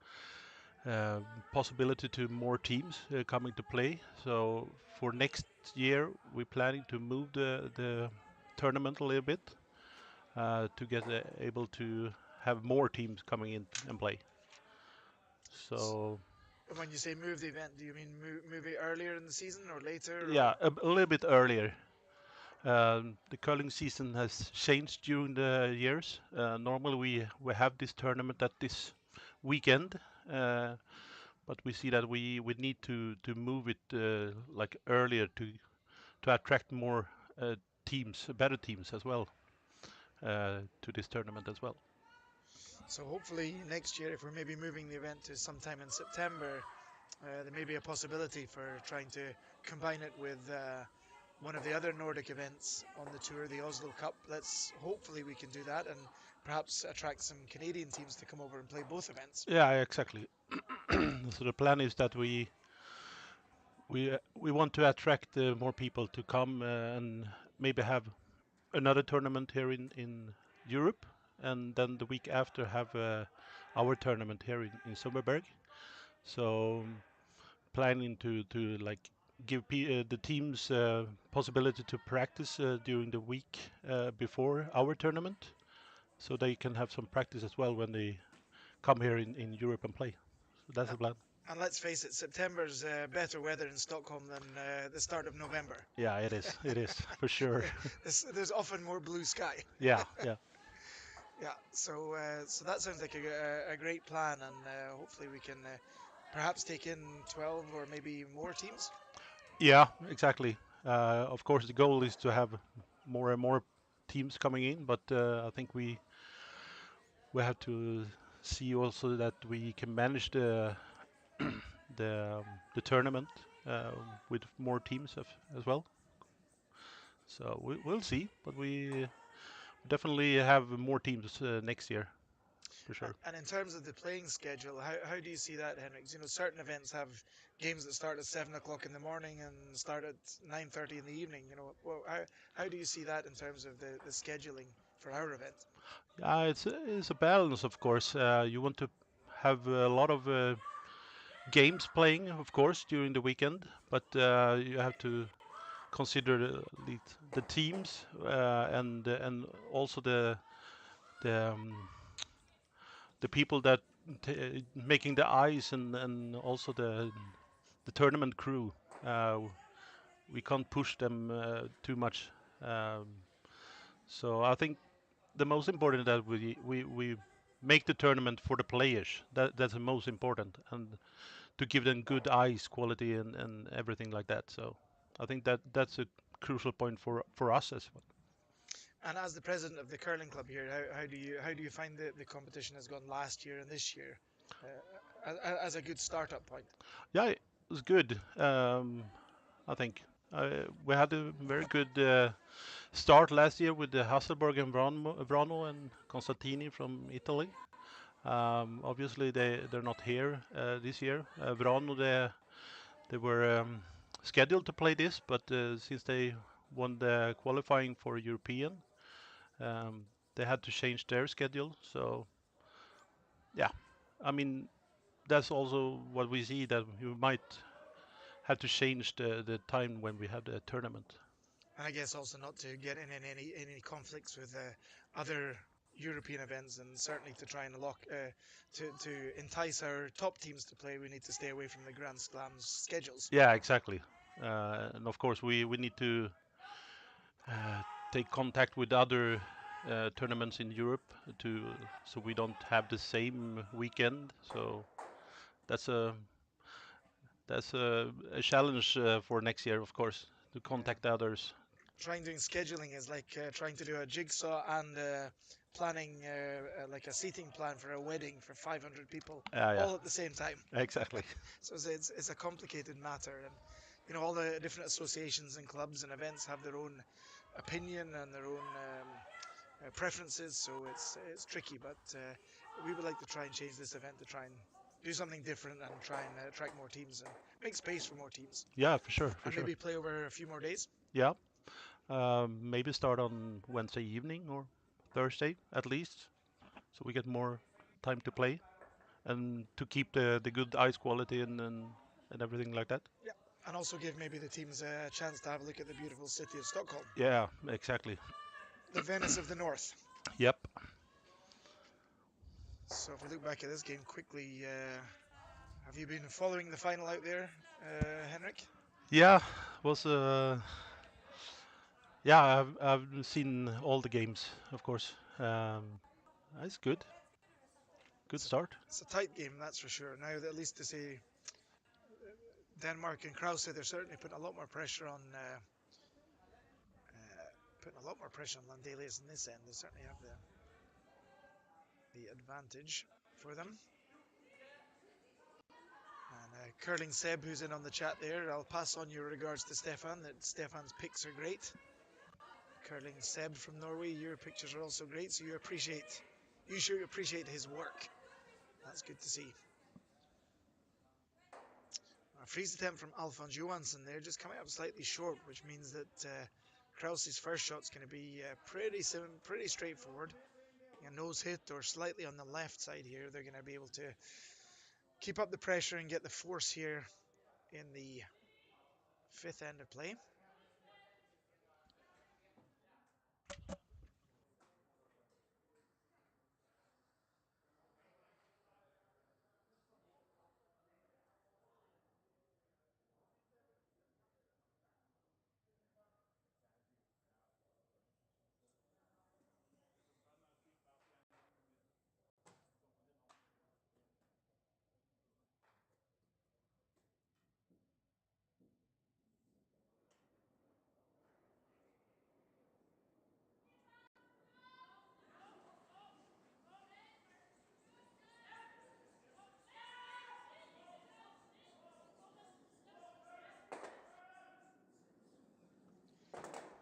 B: possibility to more teams coming to play. So for next year, we're planning to move the tournament a little bit to get able to have more teams coming in and play. So
A: When you say move the event, do you mean move it earlier in the season or later?
B: yeah,
A: Or
B: a little bit earlier. The curling season has changed during the years. Normally we have this tournament at this weekend, but we see that we need to move it like earlier to attract more teams, better teams as well to this tournament as well.
A: so hopefully next year, if we're maybe moving the event to sometime in September, there may be a possibility for trying to combine it with one of the other Nordic events on the tour, the Oslo Cup. Let's hopefully we can do that and perhaps attract some Canadian teams to come over and play both events.
B: Yeah, exactly. So the plan is that we want to attract more people to come and maybe have another tournament here in Europe, and then the week after have our tournament here in Sundbyberg. So planning to like give the teams possibility to practice during the week before our tournament, so they can have some practice as well when they come here in Europe and play. So that's
A: Uh,
B: the plan.
A: And let's face it, September's better weather in Stockholm than the start of November.
B: Yeah, it is. It is for sure.
A: There's often more blue sky.
B: Yeah, yeah.
A: Yeah, so that sounds like a great plan, and hopefully we can perhaps take in 12 or maybe more teams.
B: Yeah, exactly. Of course, the goal is to have more and more teams coming in, but I think we have to see also that we can manage the the tournament uh, with more teams as well. So we'll see, but we definitely have more teams next year for sure.
A: And in terms of the playing schedule, how do you see that, Henrik? You know, certain events have games that start at 7 o'clock in the morning and start at 9:30 in the evening. You know, well, how do you see that in terms of the scheduling for our event?
B: Yeah, it's a balance, of course. You want to have a lot of games playing, of course, during the weekend, but you have to consider the teams and also the the people that making the ice and also the tournament crew. Uh, we can't push them too much. Um, so I think the most important that we make the tournament for the players. That's the most important, and to give them good ice quality and everything like that. So I think that's a crucial point for us as well.
A: And as the president of the curling club here, how do you find the competition has gone last year and this year as a good startup point?
B: Yeah, it was good. I think we had a very good start last year with the Hasselborg and Vrano and Constantini from Italy. Obviously, they're not here this year. Vrano, they were scheduled to play this, but since they won the qualifying for European, um, they had to change their schedule. So yeah, I mean that's also what we see, that you might have to change the time when we have the tournament.
A: And I guess also not to get in any conflicts with other European events, and certainly to try and to entice our top teams to play, we need to stay away from the Grand Slams schedules.
B: Yeah, exactly. And of course, we need to uh, take contact with other tournaments in Europe to so we don't have the same weekend. So that's a that's a challenge for next year, of course, to
A: Yeah.
B: contact others.
A: Doing scheduling is like trying to do a jigsaw and planning like a seating plan for a wedding for 500 people
B: Yeah,
A: all at the same time.
B: exactly.
A: So it's a complicated matter, and all the different associations and clubs and events have their own opinion and their own preferences. So it's tricky, but we would like to try and change this event to try and do something different and try and attract more teams and make space for more teams,
B: Yeah, for sure, for
A: and
B: sure.
A: maybe play over a few more days.
B: Yeah, maybe start on Wednesday evening or Thursday at least, so we get more time to play and to keep the good ice quality and everything like that.
A: Yeah, and also give maybe the teams a chance to have a look at the beautiful city of Stockholm,
B: Yeah, exactly.
A: the Venice of the North.
B: Yep.
A: So if we look back at this game quickly, have you been following the final out there, Henrik?
B: Yeah, was yeah, I've seen all the games, of course. That's good. Good
A: It's a,
B: start.
A: it's a tight game, that's for sure. Now, at least to say Denmark and Krause, they're certainly putting a lot more pressure on Landelius in this end. They certainly have the advantage for them. And Curling Seb, who's in on the chat there, I'll pass on your regards to Stefan, that Stefan's picks are great. Curling Seb from Norway, your pictures are also great, so you sure appreciate his work. That's good to see. A freeze attempt from Alphonse Johansson there, just coming up slightly short, which means that Krause's first shot's going to be pretty straightforward. A nose hit or slightly on the left side here, they're going to be able to keep up the pressure and get the force here in the fifth end of play.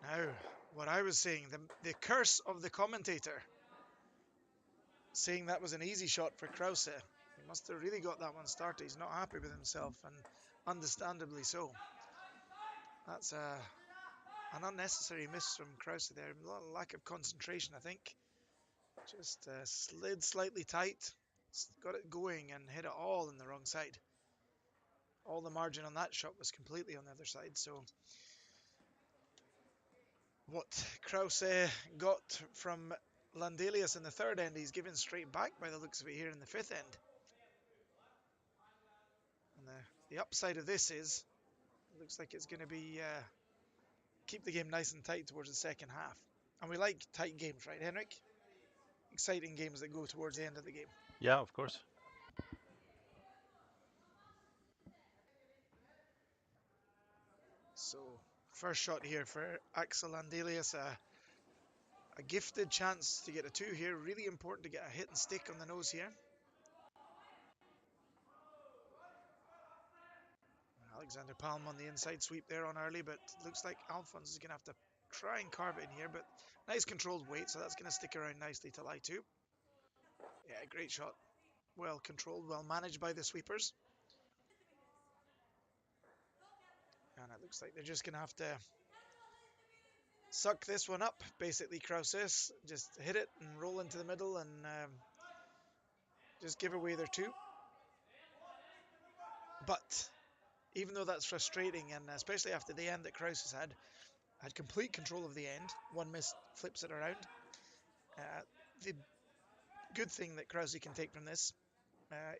A: Now, what I was saying, the curse of the commentator, saying that was an easy shot for Krause. He must have really got that one started. He's not happy with himself, and understandably so. That's an unnecessary miss from Krause there. A little lack of concentration, I think. Just slid slightly tight, got it going, and hit it all in the wrong side. All the margin on that shot was completely on the other side. So what Krause got from Landelius in the third end, he's given straight back by the looks of it here in the fifth end. And the upside of this is, it looks like it's going to be keep the game nice and tight towards the second half. And we like tight games, right, Henrik? Exciting games that go towards the end of the game.
B: Yeah, of course.
A: So first shot here for Axel Landelius, a gifted chance to get a two here. Really important to get a hit and stick on the nose here. Alexander Palm on the inside sweep there on early, but looks like Alphonse is going to have to try and carve it in here, but nice controlled weight, so that's going to stick around nicely till I2. Yeah, great shot. Well controlled, well managed by the sweepers. And it looks like they're just going to have to suck this one up. Basically, Krause just hit it and roll into the middle and just give away their two. But even though that's frustrating, and especially after the end that Krause has had complete control of the end. One miss flips it around. The good thing that Krause can take from this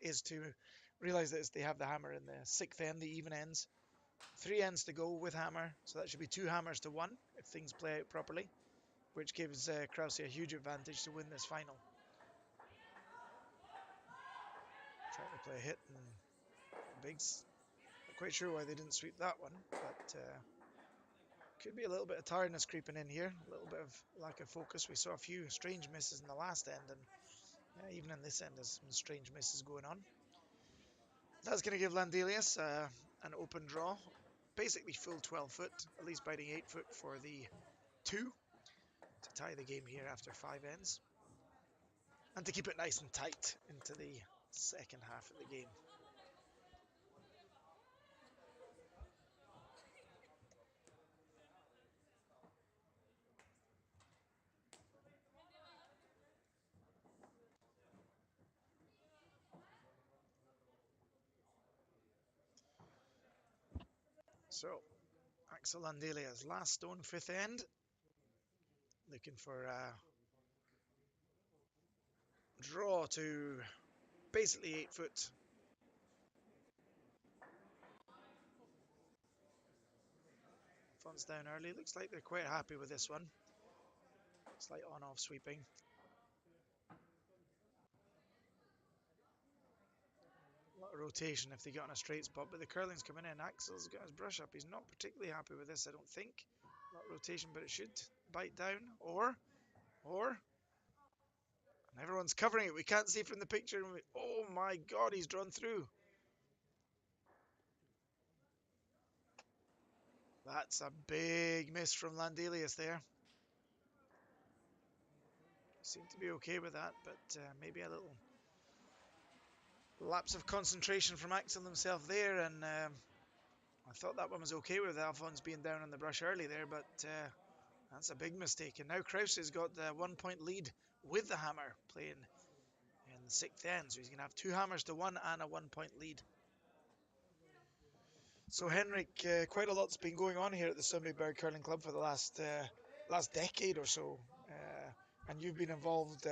A: is to realize that they have the hammer in the sixth end, the even ends. 3 ends to go with hammer, so that should be 2 hammers to 1 if things play out properly, which gives Krause a huge advantage to win this final. Trying to play a hit and Bigs, not quite sure why they didn't sweep that one, but could be a little bit of tiredness creeping in here, a little bit of lack of focus. We saw a few strange misses in the last end, and even in this end, there's some strange misses going on. That's going to give Landelius an open draw, basically full 12 foot, at least biting 8 foot for the 2 to tie the game here after 5 ends, and to keep it nice and tight into the second half of the game. So, Axel Landelius, last stone, 5th end, looking for a draw to basically 8 foot. Funds down early. Looks like they're quite happy with this one. Slight on-off sweeping. A lot of rotation if they get on a straight spot, but the curling's coming in. Axel's got his brush up. He's not particularly happy with this, I don't think. A lot of rotation, but it should bite down. Or, and everyone's covering it. We can't see from the picture. Oh my God, he's drawn through. That's a big miss from Landelius there. Seemed to be okay with that, but maybe a little lapse of concentration from Axel himself there, and I thought that one was okay with Alphonse being down on the brush early there, but that's a big mistake. And now Krause has got the 1 point lead with the hammer playing in the 6th end, so he's going to have 2 hammers to 1 and a 1 point lead. So Henrik, quite a lot's been going on here at the Sundbyberg Curling Club for the last decade or so, and you've been involved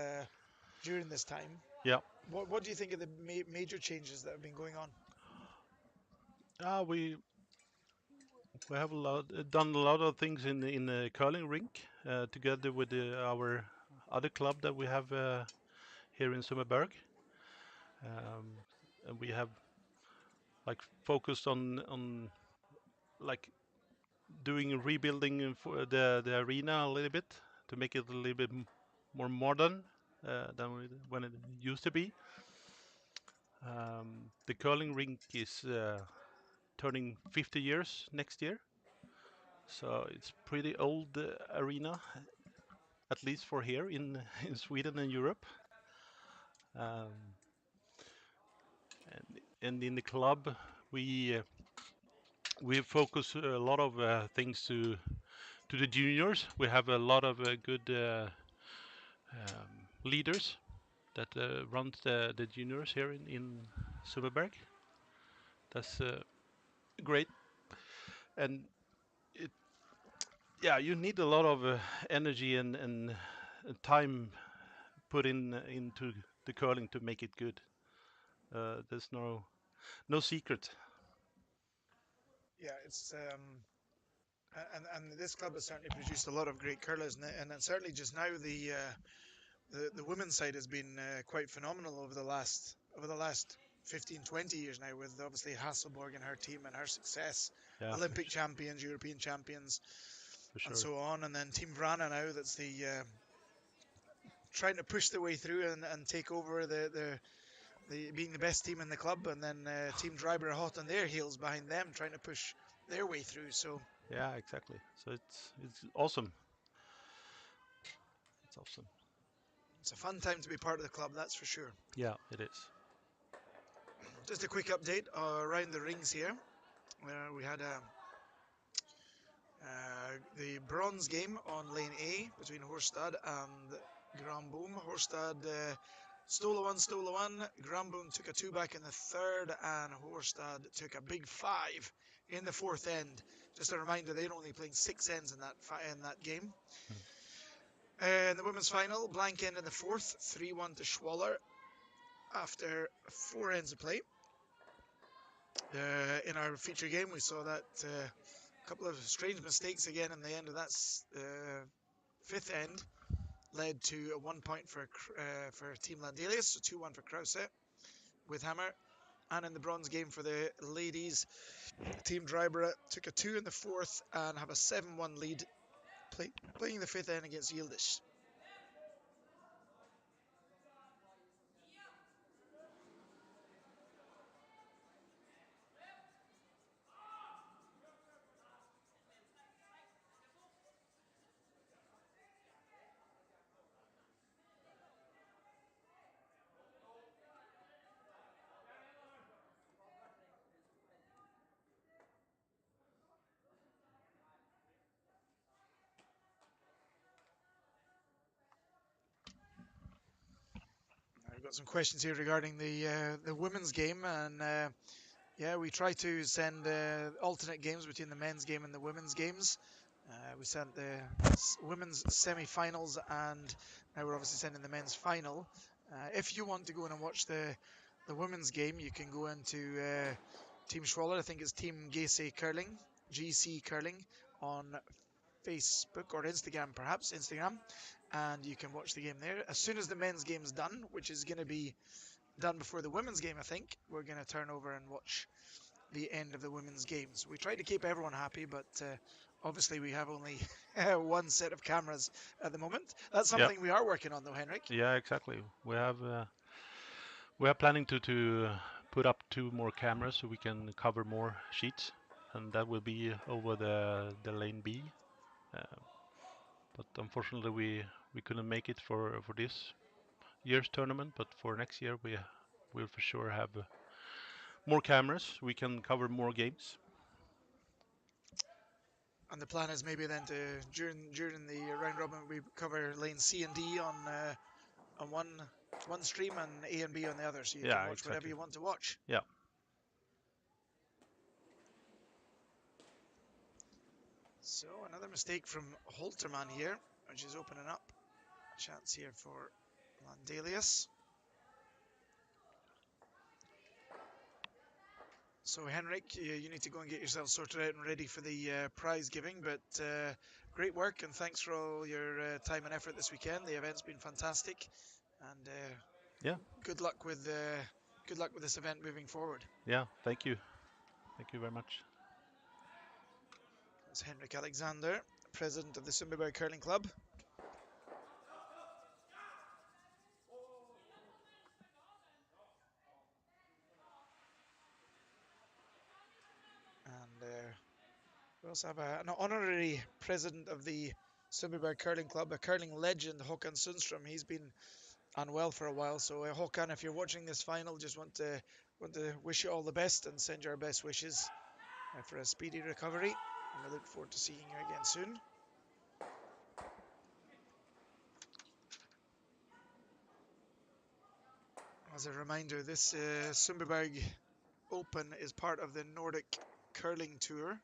A: during this time.
B: Yeah.
A: What do you think of the major changes that have been going on?
B: We have done a lot of things in the curling rink together with our other club that we have here in Sundbyberg, and we have like focused on like doing rebuilding for the arena a little bit to make it a little bit more modern than when it used to be. The curling rink is turning 50 years next year, so it's pretty old arena, at least for here in in Sweden and Europe. Um, and in the club, we uh, we focus a lot of things to the juniors. We have a lot of good leaders that runs the juniors here in Sundbyberg. That's great, and it yeah, you need a lot of energy and time put into the curling to make it good. There's no secret.
A: Yeah, it's and this club has certainly produced a lot of great curlers, and certainly just now the women's side has been quite phenomenal over the last 15, 20 years now, with obviously Hasselborg and her team and her success,
B: Yeah,
A: Olympic champions, European champions,
B: for
A: and
B: sure.
A: so on, and then Team Vrana now that's the trying to push their way through and take over the being the best team in the club, and then Team Dryber are hot on their heels behind them, trying to push their way through. So
B: Yeah, exactly. So it's awesome. It's awesome.
A: it's a fun time to be part of the club, that's for sure.
B: Yeah, it is.
A: Just a quick update around the rings here. We had the bronze game on lane A between Horstad and Granboom. Horstad stole a one. Granboom took a 2 back in the 3rd, and Horstad took a big 5 in the 4th end. Just a reminder, they're only playing 6 ends in that game. In the women's final, blank end in the 4th, 3-1 to Schwaller after 4 ends of play. In our feature game, we saw that a couple of strange mistakes again in the end of that 5th end led to a 1 point for Team Landelius, so 2-1 for Krause with hammer. And in the bronze game for the ladies, Team Dryborough took a 2 in the fourth and have a 7-1 lead, playing the fifth end against Yildiz. We've got some questions here regarding the women's game, and yeah, we try to send alternate games between the men's game and the women's games. We sent the women's semi-finals, and now we're obviously sending the men's final. If you want to go in and watch the women's game, you can go into Team Schwaller. I think it's Team GC Curling, GC Curling, on Facebook or Instagram, perhaps Instagram, and you can watch the game there. As soon as the men's game's done, which is going to be done before the women's game, I think, we're going to turn over and watch the end of the women's games. We try to keep everyone happy, but obviously we have only one set of cameras at the moment. That's
B: Yeah.
A: something we are working on, though, Henrik.
B: Yeah, exactly. We are planning to put up 2 more cameras so we can cover more sheets, and that will be over the lane B. Uh, but unfortunately, we couldn't make it for this year's tournament. But for next year, we will for sure have more cameras. We can cover more games.
A: And the plan is maybe then to during the round robin we cover lane C and D on one stream and A and B on the other, so you can
B: Yeah,
A: watch whatever
B: exactly.
A: you want to watch.
B: Yeah.
A: So another mistake from Holterman here, which is opening up a chance here for Landelius. So Henrik, you need to go and get yourself sorted out and ready for the prize giving, but great work and thanks for all your time and effort this weekend. The event's been fantastic, and
B: Yeah.
A: good luck with this event moving forward.
B: Yeah. Thank you. Thank you very much.
A: That's Henrik Alexander, president of the Sundbyberg Curling Club. And we also have an honorary president of the Sundbyberg Curling Club, a curling legend, Håkan Sundström. He's been unwell for a while, so Håkan, if you're watching this final, just want to wish you all the best and send you our best wishes for a speedy recovery. And we look forward to seeing you again soon. As a reminder, this Sundbyberg Open is part of the Nordic Curling Tour.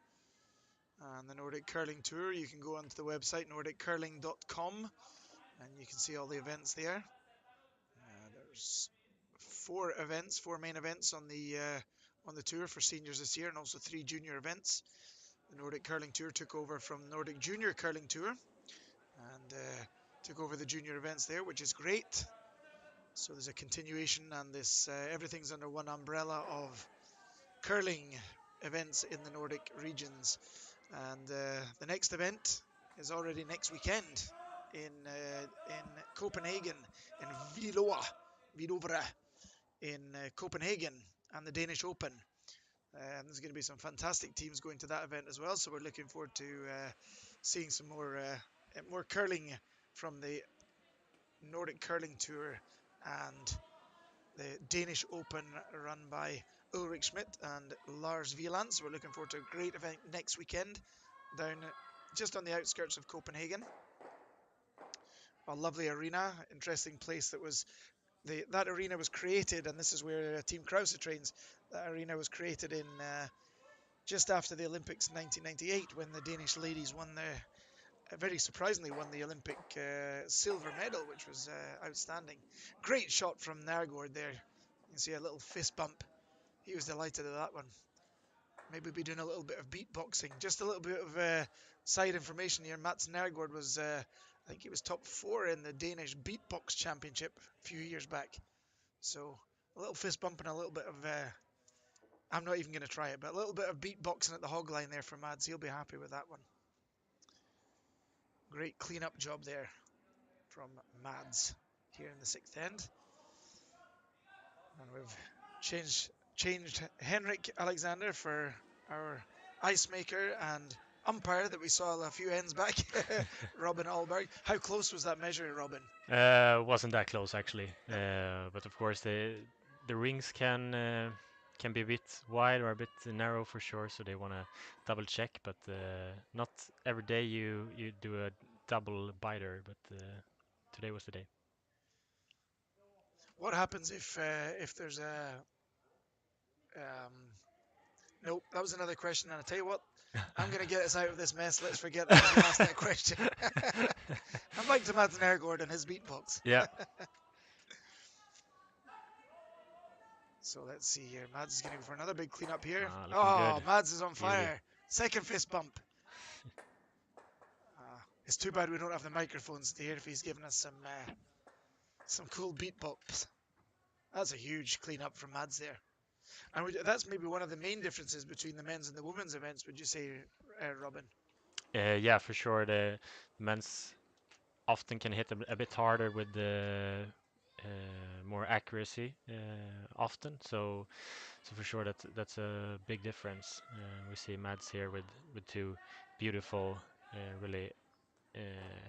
A: And the Nordic Curling Tour, you can go onto the website nordiccurling.com and you can see all the events there. There's 4 main events on the tour for seniors this year, and also 3 junior events. The Nordic Curling Tour took over from Nordic Junior Curling Tour and took over the junior events there, which is great. So there's a continuation, and this everything's under one umbrella of curling events in the Nordic regions. And the next event is already next weekend in Copenhagen, in Vidovre in Copenhagen, and the Danish Open. There's going to be some fantastic teams going to that event as well, so we're looking forward to seeing some more curling from the Nordic Curling Tour and the Danish Open run by Ulrich Schmidt and Lars Wieland. So we're looking forward to a great event next weekend down just on the outskirts of Copenhagen. A lovely arena, interesting place that arena was created, and this is where Team Krause trains. That arena was created in just after the Olympics in 1998, when the Danish ladies very surprisingly won the Olympic silver medal, which was outstanding. Great shot from Nergård there. You can see a little fist bump. He was delighted at that one. Maybe be doing a little bit of beatboxing. Just a little bit of side information here. Mats Nergård was, I think he was top 4 in the Danish beatbox championship a few years back. So a little fist bump and a little bit of I'm not even going to try it, but a little bit of beatboxing at the hog line there for Mads. He'll be happy with that one. Great cleanup job there from Mads here in the 6th end. And we've changed Henrik Alexander for our ice maker and umpire that we saw a few ends back, Robin Alberg. How close was that measure, Robin?
C: Wasn't that close actually, but of course the rings can be a bit wide or a bit narrow for sure, so they want to double check. But not every day you do a double biter, but today was the day.
A: What happens if there's a nope, that was another question, and I tell you what, I'm going to get us out of this mess. Let's forget that I was going to ask that question. I'm like to Mads Nergård and his beatbox.
C: Yeah.
A: So let's see here. Mads is going to go for another big cleanup here.
C: Looking
A: Oh,
C: good.
A: Mads is on
C: Beauty.
A: fire. Second fist bump. It's too bad we don't have the microphones to hear if he's giving us some cool beatbox. That's a huge cleanup from Mads there. And that's maybe one of the main differences between the men's and the women's events, would you say, Robin?
C: Yeah, for sure. The men's often can hit a bit harder with the more accuracy often. So for sure that's a big difference. We see Mads here with two beautiful, really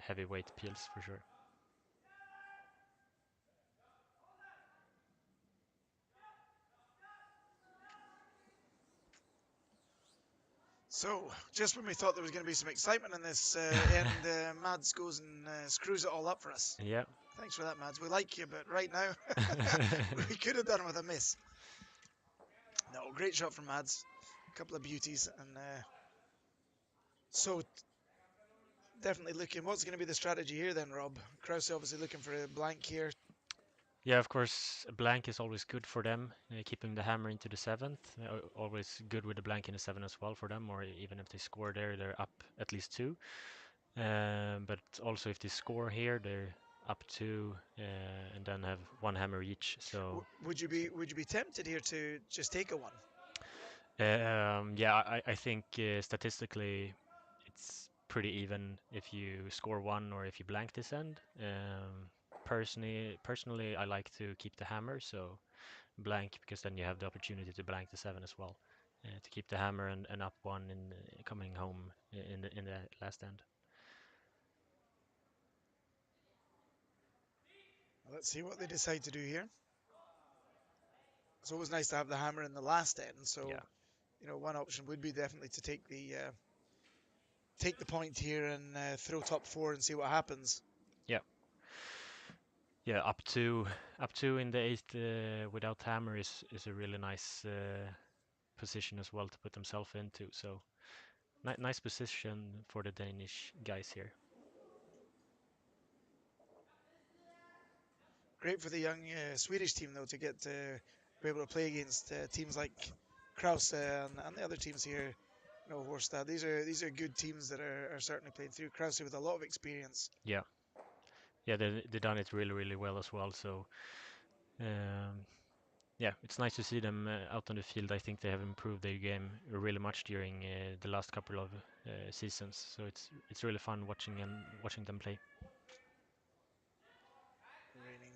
C: heavyweight peels for sure.
A: So, just when we thought there was going to be some excitement in this end, Mads goes and screws it all up for us.
C: Yeah.
A: Thanks for that, Mads. We like you, but right now, we could have done with a miss. No, great shot from Mads. A couple of beauties. And so, definitely looking. What's going to be the strategy here then, Rob? Krause obviously looking for a blank here.
C: Yeah, of course, a blank is always good for them, keeping the hammer into the 7th. Always good with the blank in the 7 as well for them, or even if they score there, they're up at least 2. But also if they score here, they're up 2 and then have 1 hammer each. So
A: would you be tempted here to just take a 1?
C: yeah, I think statistically it's pretty even if you score 1 or if you blank this end. Personally, I like to keep the hammer, so blank, because then you have the opportunity to blank the 7 as well, to keep the hammer and up 1 in coming home in the last end.
A: Let's see what they decide to do here. It's always nice to have the hammer in the last end. So,
C: Yeah.
A: you know, one option would be definitely to take the point here and throw top 4 and see what happens.
C: Yeah. Yeah, up two in the 8th without hammer is a really nice position as well to put themselves into. So nice position for the Danish guys here.
A: Great for the young Swedish team though to get to be able to play against teams like Krause and the other teams here. You know, Horstad. These are good teams that are certainly playing through. Krause with a lot of experience.
C: Yeah. Yeah, they done it really well as well. So yeah, it's nice to see them out on the field. I think they have improved their game really much during the last couple of seasons. So it's really fun watching them play.
A: Reigning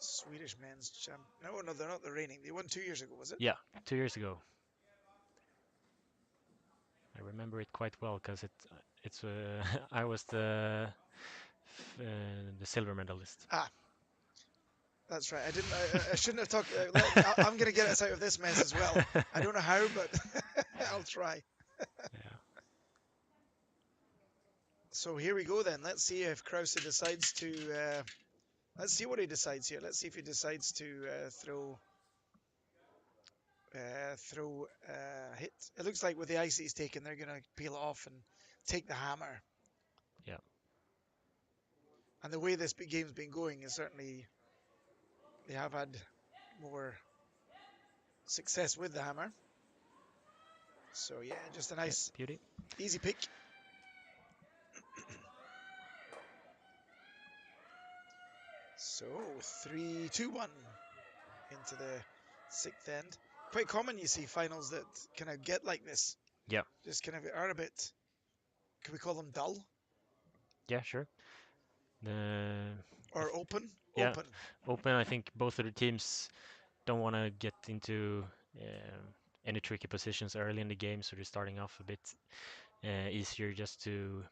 A: Swedish men's champ. No, they're not the reigning. They won 2 years ago, was it?
C: Yeah, 2 years ago. I remember it quite well because it's I was the silver medalist.
A: Ah, that's right. I shouldn't have talked. I'm going to get us out of this mess as well. I don't know how, but I'll try.
C: Yeah.
A: So here we go then. Let's see if Krause decides to. Let's see what he decides here. Let's see if he decides to throw hit. It looks like with the ice he's taken, they're going to peel it off and take the hammer.
C: Yeah.
A: And the way this big game's been going is certainly they have had more success with the hammer. So yeah, just a nice,
C: beauty.
A: easy pick. So 3-2-1 into the 6th end. quite common. You see finals that kind of get like this.
C: Yeah.
A: Just kind of are a bit. Can we call them dull
C: Yeah, sure.
A: or open?
C: Yeah,
A: Open.
C: open. I think both of the teams don't want to get into any tricky positions early in the game, so they're starting off a bit easier just to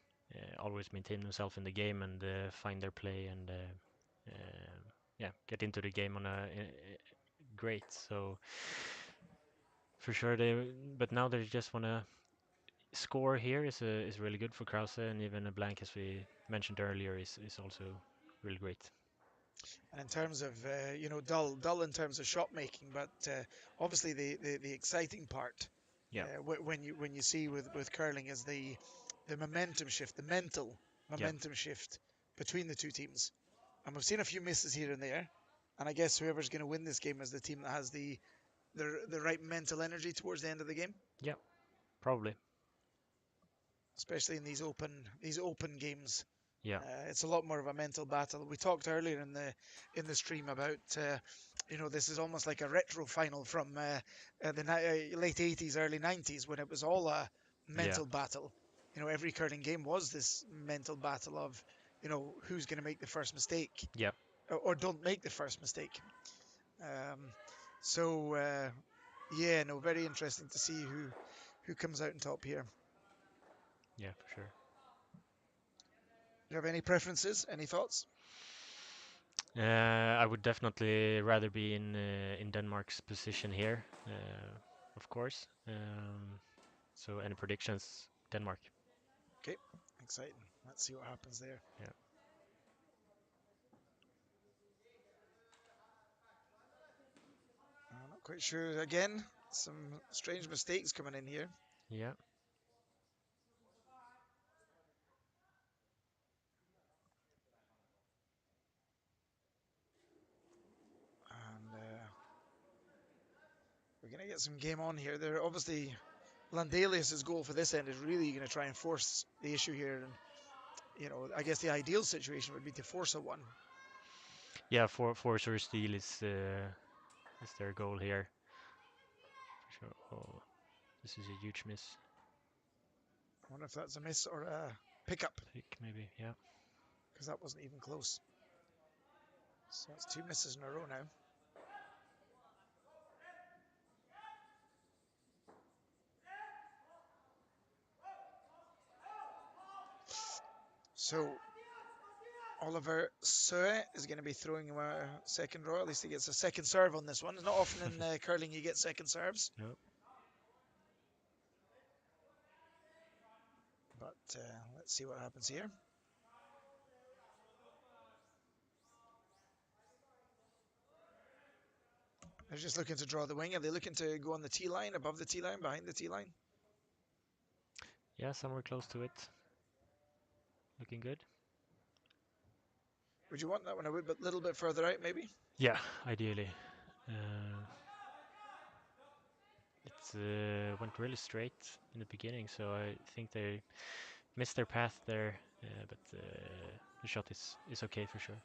C: always maintain themselves in the game and find their play and yeah, get into the game on a great. So for sure but now they just want to score here is really good for Krause, and even a blank, as we mentioned earlier, is also really great.
A: And in terms of dull in terms of shot making, but obviously the exciting part
C: Yeah,
A: when you see with curling is the momentum shift, the mental
C: yeah,
A: momentum shift between the two teams. And we've seen a few misses here and there. And I guess whoever's going to win this game is the team that has the right mental energy towards the end of the game,
C: yeah, probably.
A: especially in these open games.
C: Yeah,
A: It's a lot more of a mental battle. We talked earlier in the stream about this is almost like a retro final from the late 80s, early 90s when it was all a
C: yeah,
A: mental battle. Every curling game was this mental battle of who's going to make the first mistake
C: yeah,
A: or don't make the first mistake. Um, so yeah, no, very interesting to see who comes out on top here.
C: yeah, for sure.
A: Do you have any preferences? Any thoughts?
C: I would definitely rather be in Denmark's position here, of course. So any predictions? Denmark.
A: Okay, exciting. Let's see what happens there.
C: Yeah.
A: I'm not quite sure. Again, some strange mistakes coming in here.
C: Yeah.
A: And we're going to get some game on here. They're obviously Landelius' goal for this end is really going to try and force the issue here. And, I guess the ideal situation would be to force a one.
C: Yeah. For sure, steal is their goal here. For sure. Oh, this is a huge miss.
A: I wonder if that's a miss or a pickup,
C: Pick maybe. Yeah.
A: because that wasn't even close. So that's two misses in a row now. So Oliver SWE is going to be throwing a second row. At least he gets a second serve on this one. It's not often in curling you get second serves.
C: No.
A: But let's see what happens here. They're just looking to draw the wing. Are they looking to go on the T line, above the T line, behind the T line?
C: Yeah, somewhere close to it. Looking good.
A: Would you want that one a little bit further out, maybe?
C: Yeah, ideally. It went really straight in the beginning, so I think they missed their path there. But the shot is okay for sure.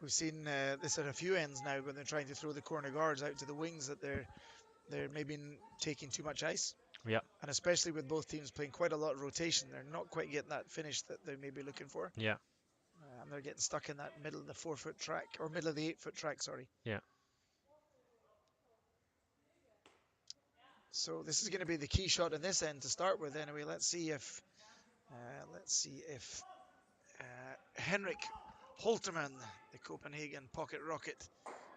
A: We've seen this at a few ends now when they're trying to throw the corner guards out to the wings that they're maybe taking too much ice.
C: Yeah,
A: And especially with both teams playing quite a lot of rotation, they're not quite getting that finish that they may be looking for.
C: yeah,
A: And they're getting stuck in that middle of the 4-foot track, or middle of the 8-foot track, sorry.
C: yeah,
A: So this is going to be the key shot in this end to start with. Anyway, let's see if Henrik Holterman, the Copenhagen pocket rocket,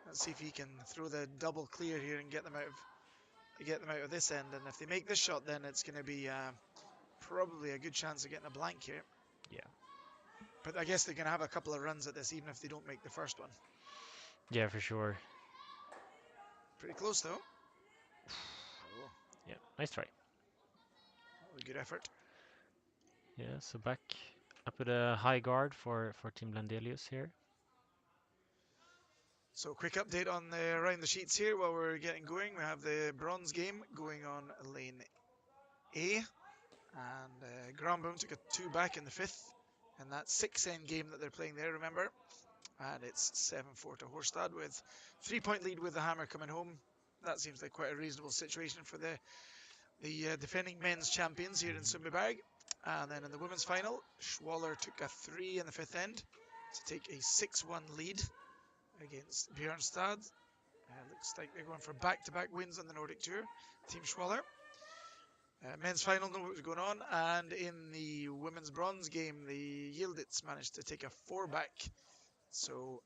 A: let's see if he can throw the double clear here and get them out of this end. And if they make this shot, then it's going to be probably a good chance of getting a blank here.
C: yeah.
A: But I guess they're going to have a couple of runs at this, even if they don't make the first one.
C: Yeah, for sure.
A: Pretty close though. Oh,
C: Yeah, nice try.
A: that was a good effort.
C: Yeah, so back up with a high guard for Team Landelius here.
A: So quick update on around the sheets here while we're getting going. We have the bronze game going on lane A, and Granboom took a 2 back in the 5th, and that 6-end game that they're playing there, remember? And it's 7-4 to Horstad with 3-point lead with the hammer coming home. that seems like quite a reasonable situation for the defending men's champions here in Sundbyberg. And then in the women's final, Schwaller took a 3 in the fifth end to take a 6-1 lead against Björnstad. Looks like they're going for back-to-back wins on the Nordic Tour, Team Schwaller. Men's final, know what was going on, and in the women's bronze game, the Yildiz managed to take a 4-back. So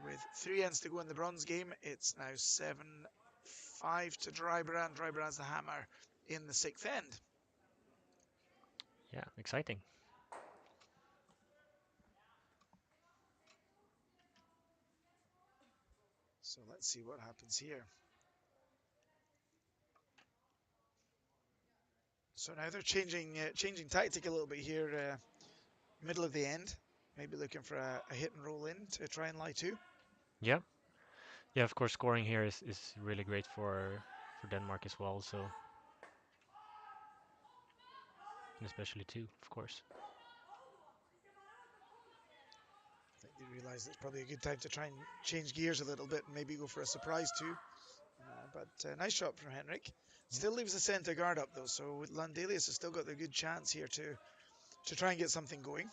A: with 3 ends to go in the bronze game, it's now 7-5 to Drybrand. Drybrand's the hammer in the sixth end.
C: Yeah, exciting.
A: So let's see what happens here. So now they're changing tactic a little bit here, middle of the end. Maybe looking for a hit and roll in to try and lie to.
C: Yeah. Yeah, of course, scoring here is really great for Denmark as well. So, and especially 2, of course.
A: I think they realize it's probably a good time to try and change gears a little bit and maybe go for a surprise too. But nice shot from Henrik. Still leaves the centre guard up though, so Landelius has still got the good chance here to try and get something going.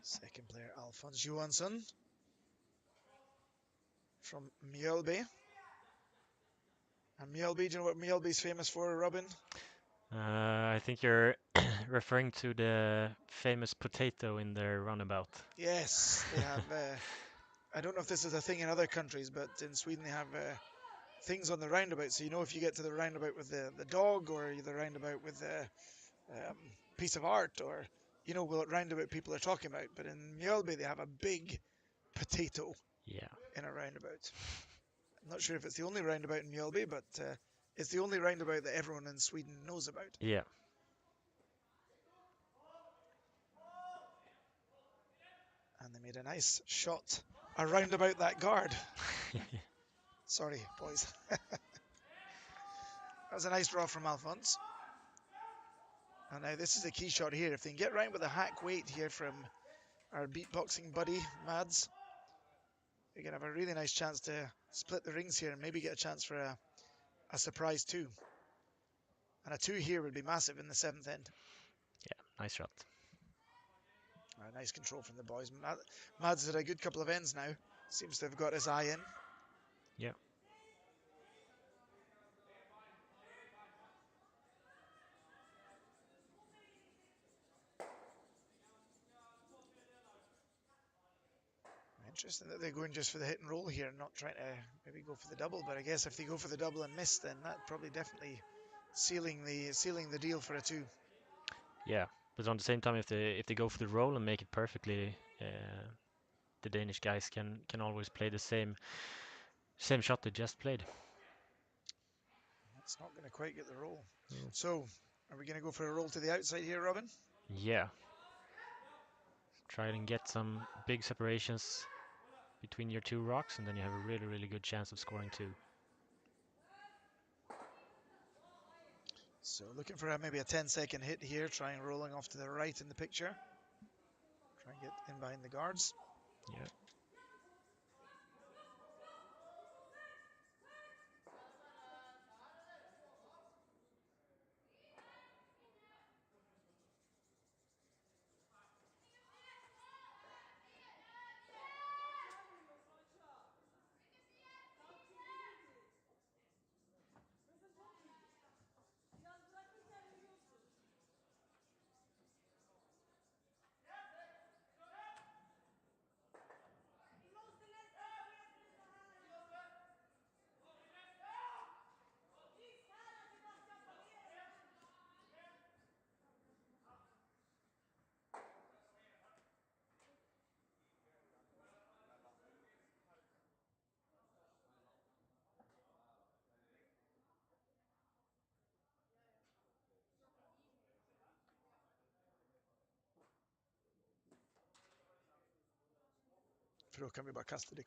A: Second player, Alfons Johansson from Mjölby. And Mjölby, do you know what Mjölby's famous for, Robin?
C: I think you're referring to the famous potato in their runabout.
A: Yes, they have. I don't know if this is a thing in other countries, but in Sweden they have things on the roundabout. So you know if you get to the roundabout with the dog, or the roundabout with the piece of art, or you know what roundabout people are talking about. But in Mjölby they have a big potato in a roundabout. I'm not sure if it's the only roundabout in Mjölby, but it's the only roundabout that everyone in Sweden knows about.
C: Yeah.
A: And they made a nice shot around about that guard. Sorry, boys. That was a nice draw from Alphonse. And now this is a key shot here. If they can get round with a hack weight here from our beatboxing buddy, Mads, they're going to have a really nice chance to split the rings here and maybe get a chance for a surprise 2. And a 2 here would be massive in the 7th end.
C: Yeah, nice shot.
A: Nice control from the boys. Mads had a good couple of ends now. Seems to have got his eye in.
C: Yeah.
A: Interesting that they're going just for the hit and roll here and not trying to maybe go for the double. But I guess if they go for the double and miss, then that probably definitely sealing the deal for a 2.
C: Yeah, but on the same time, if they go for the roll and make it perfectly, the Danish guys can always play the same shot they just played.
A: That's not going to quite get the roll.
C: Mm.
A: So, are we going to go for a roll to the outside here, Robin?
C: Yeah. Try and get some big separations between your 2 rocks, and then you have a really, really good chance of scoring 2.
A: So looking for maybe a 10-second hit here, trying rolling off to the right in the picture. Try and get in behind the guards.
C: Yeah.
A: För då kan vi bara kasta det.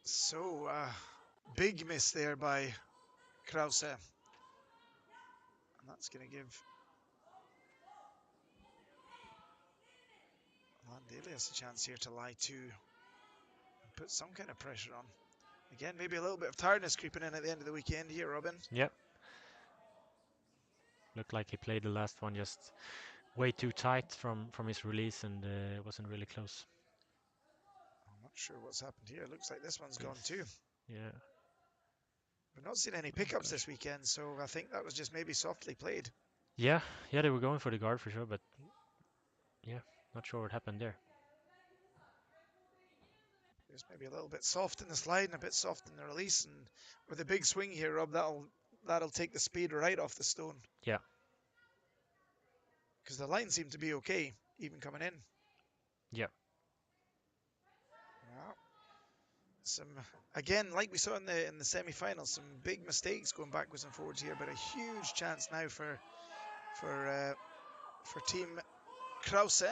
A: So, big miss there by Krause. And That's going to give Landelius a chance here to lie to and put some kind of pressure on. Again, maybe a little bit of tiredness creeping in at the end of the weekend here, Robin.
C: Yep. Looked like he played the last one just way too tight from his release, and it wasn't really close.
A: I'm not sure what's happened here. Looks like this one's gone too.
C: Yeah.
A: We've not seen any pickups this weekend, so I think that was just maybe softly played.
C: Yeah, they were going for the guard for sure, but yeah, not sure what happened there.
A: Just maybe a little bit soft in the slide and a bit soft in the release, and with a big swing here, Rob, that'll take the speed right off the stone.
C: Yeah.
A: Because the line seemed to be okay, even coming in.
C: Yeah.
A: Well, some again, like we saw in the semi-finals, some big mistakes going backwards and forwards here, but a huge chance now for Team Krause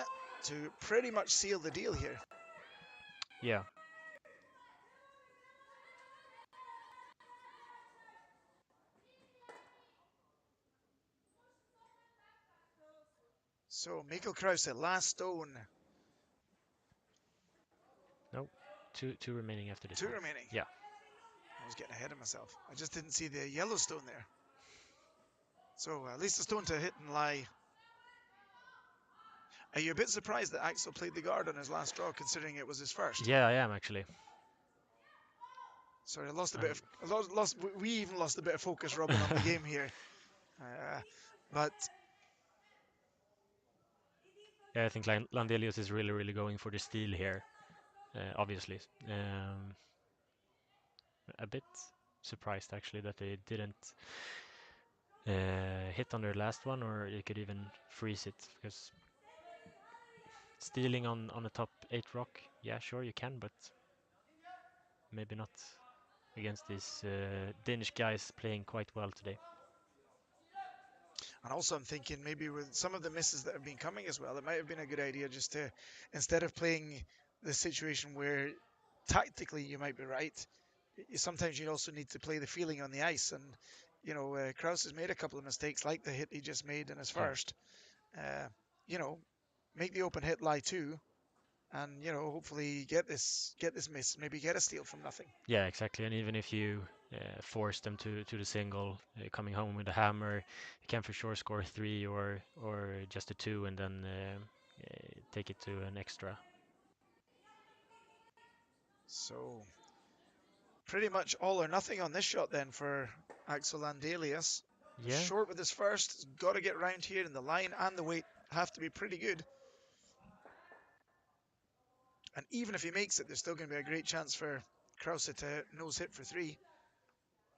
A: to pretty much seal the deal here.
C: Yeah.
A: So Mikkel Krause, last stone.
C: Nope. Two remaining after this
A: Two
C: one.
A: remaining.
C: Yeah.
A: I was getting ahead of myself. I just didn't see the yellow stone there. So at least a stone to hit and lie. Are you a bit surprised that Axel played the guard on his last draw, considering it was his first?
C: Yeah, I am actually.
A: Sorry, I lost a bit of lost. We even lost a bit of focus, Robin, on the game here. But
C: yeah, I think Landelius is really going for the steal here. Obviously, a bit surprised actually that they didn't hit on their last one, or you could even freeze it, because stealing on a top 8 rock, yeah, sure you can, but maybe not against these Danish guys playing quite well today.
A: And also I'm thinking maybe with some of the misses that have been coming as well, it might have been a good idea just to, instead of playing the situation where tactically you might be right, sometimes you also need to play the feeling on the ice. And, Krause has made a couple of mistakes like the hit he just made in his first. You know, make the open hit lie too, and hopefully get this miss, maybe get a steal from nothing.
C: Yeah, exactly. And even if you force them to the single, coming home with a hammer, you can for sure score 3 or just a 2, and then take it to an extra.
A: So pretty much all or nothing on this shot then for Axel Landelius.
C: Yeah.
A: Short with his first, has got to get round here, and the line and the weight have to be pretty good. And even if he makes it, there's still going to be a great chance for Krause to nose hit for 3.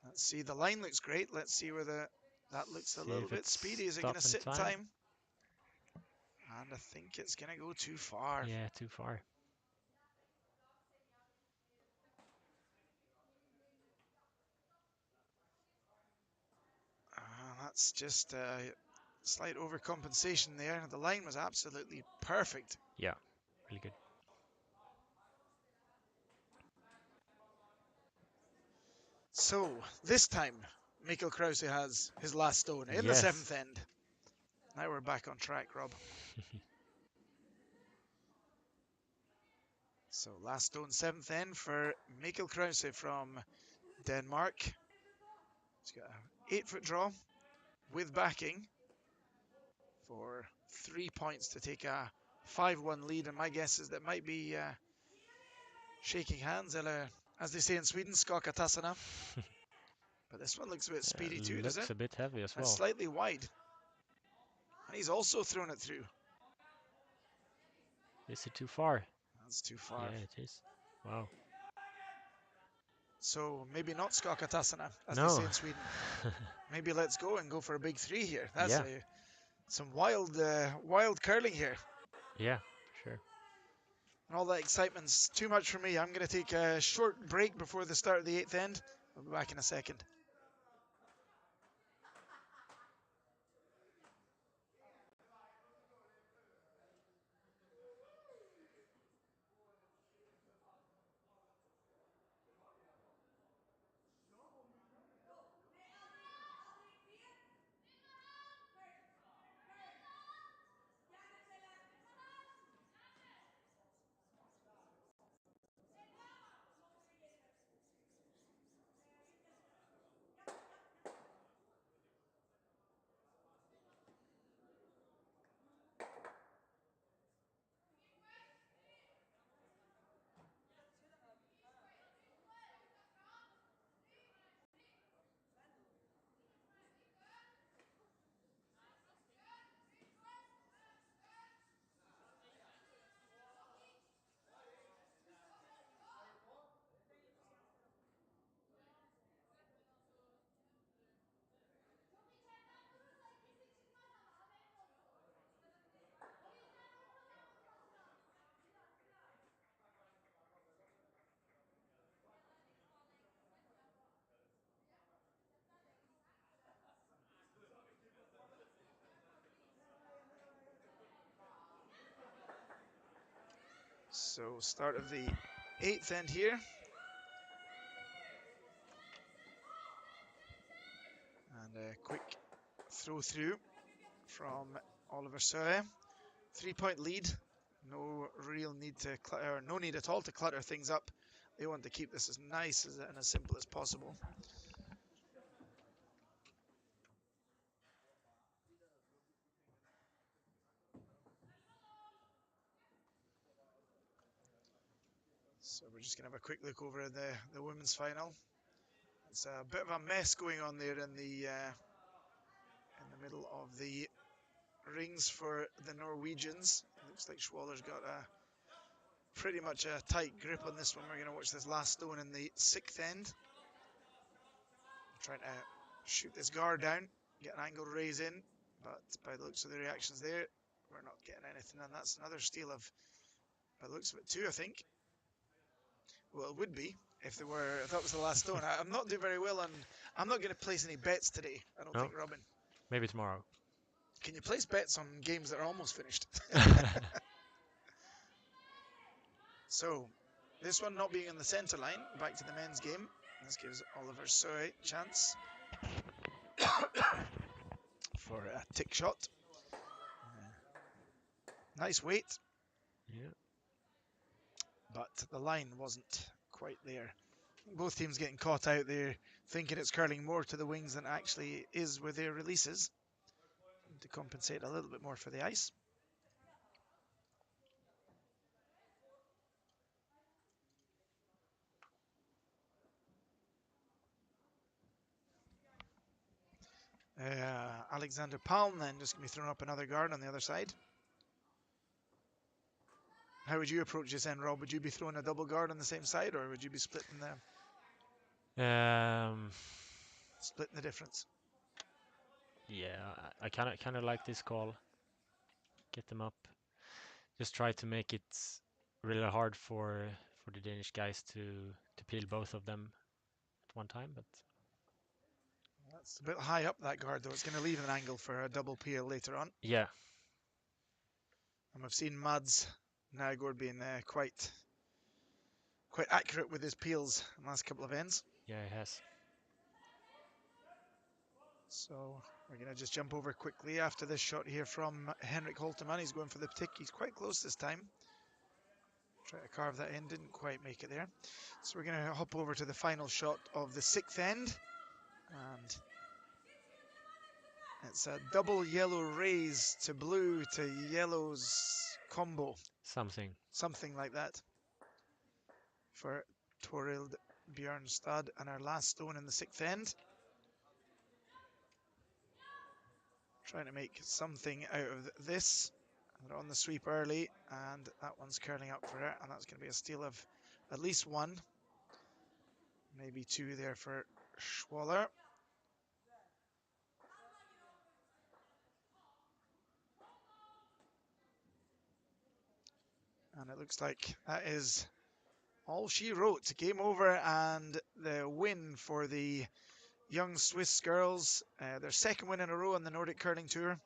A: Let's see, the line looks great. Let's see whether that looks a
C: See
A: little
C: if
A: bit
C: it's
A: speedy. Is it going to
C: stop in
A: sit in
C: time?
A: time? And I think it's going to go too far.
C: Yeah, too far.
A: That's just a slight overcompensation there. The line was absolutely perfect.
C: Yeah, really good.
A: So this time, Mikkel Krause has his last stone in the
C: Yes.
A: 7th end. Now we're back on track, Rob. So last stone, 7th end for Mikkel Krause from Denmark. He's got an 8-foot draw with backing for 3 points to take a 5-1 lead. And my guess is that might be shaking hands, eller as they say in Sweden, skaka tassarna. But this one looks a bit speedy too, does it?
C: Looks a bit heavy as well.
A: And slightly wide. And he's also thrown it through.
C: Is it too far?
A: That's too far.
C: Yeah, it is. Wow.
A: So maybe not skaka tassarna, as
C: No.
A: they say in Sweden. Maybe let's go and go for a big 3 here. That's some wild curling here.
C: Yeah, sure.
A: And all that excitement's too much for me. I'm going to take a short break before the start of the 8th end. I'll be back in a second. So start of the 8th end here. And a quick throw through from Oliver SWE. 3-point lead. No real need to clutter, no need at all to clutter things up. They want to keep this as nice and as simple as possible. So we're just going to have a quick look over the women's final. It's a bit of a mess going on there in the middle of the rings for the Norwegians. It looks like Schwaller's got pretty much a tight grip on this one. We're going to watch this last stone in the 6th end. Trying to shoot this guard down, get an angle raise in, but by the looks of the reactions there, we're not getting anything, and that's another steal of, by the looks of it, 2, I think. Well, it would be if that was the last stone. I'm not doing very well, and I'm not going to place any bets today, I don't think, Robin.
C: Maybe tomorrow.
A: Can you place bets on games that are almost finished? So, this one not being in the centre line, back to the men's game. This gives Oliver SWE a chance for a tick shot. Nice weight.
C: Yeah.
A: But the line wasn't quite there. Both teams getting caught out there, thinking it's curling more to the wings than it actually is with their releases, to compensate a little bit more for the ice. Alexander Palm then just going to be throwing up another guard on the other side. How would you approach this then, Rob? Would you be throwing a double guard on the same side, or would you be splitting splitting the difference?
C: Yeah, I kind of like this call. Get them up. Just try to make it really hard for the Danish guys to peel both of them at one time, but
A: That's a bit high up, that guard, though. It's going to leave an angle for a double peel later on.
C: yeah.
A: And we've seen Mads Nygård being quite accurate with his peels in the last couple of ends.
C: Yeah, it has.
A: So we're going to just jump over quickly after this shot here from Henrik Holteman. He's going for the tick. He's quite close this time. Try to carve that in, didn't quite make it there. So we're going to hop over to the final shot of the 6th end. And it's a double yellow raise to blue to yellows combo. Something like that for Torild Bjørnstad, and our last stone in the 6th end. Trying to make something out of this. They're on the sweep early, and that one's curling up for it, and that's going to be a steal of at least 1, maybe 2 there for Schwaller. And it looks like that is all she wrote. Game over, and the win for the young Swiss girls. Their 2nd win in a row on the Nordic Curling Tour.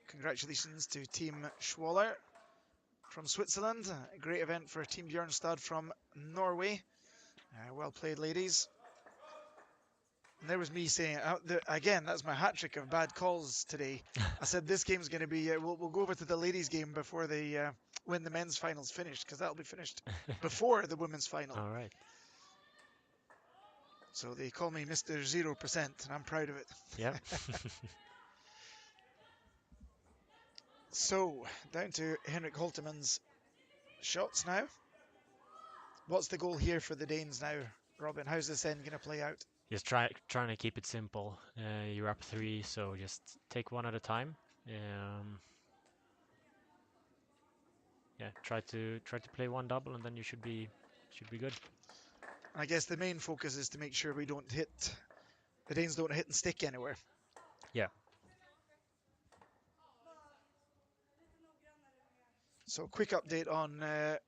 A: Congratulations to Team Schwaller from Switzerland. A great event for Team Bjørnstad from Norway. Well played, ladies. And there was me saying, again, that's my hat trick of bad calls today. I said this game's going to be, we'll go over to the ladies' game before they when the men's final's finished, because that'll be finished before the women's final.
C: All right.
A: So they call me Mr. 0%, and I'm proud of it.
C: Yeah.
A: So, down to Henrik Holteman's shots now. What's the goal here for the Danes now, Robin? How's this end going to play out?
C: Just trying to keep it simple. You're up 3, so just take one at a time. Yeah, try to play one double, and then you should be good.
A: I guess the main focus is to make sure the Danes don't hit and stick anywhere.
C: Yeah.
A: So quick update on the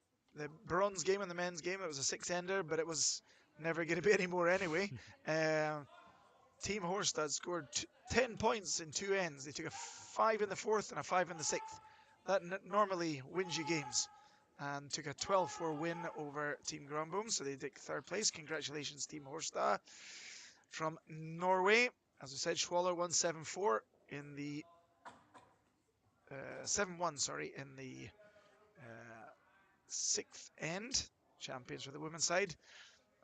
A: bronze game and the men's game. It was a 6-ender, but it was never going to be any more anyway. Team Horstad scored 10 points in 2 ends. They took a 5 in the 4th and a 5 in the 6th. That normally wins you games. and took a 12-4 win over Team Grönboom, so they take third place. Congratulations, Team Horstad. From Norway, as I said, Schwaller won 7-4 in the 7-1, sorry, in the sixth end. Champions for the women's side.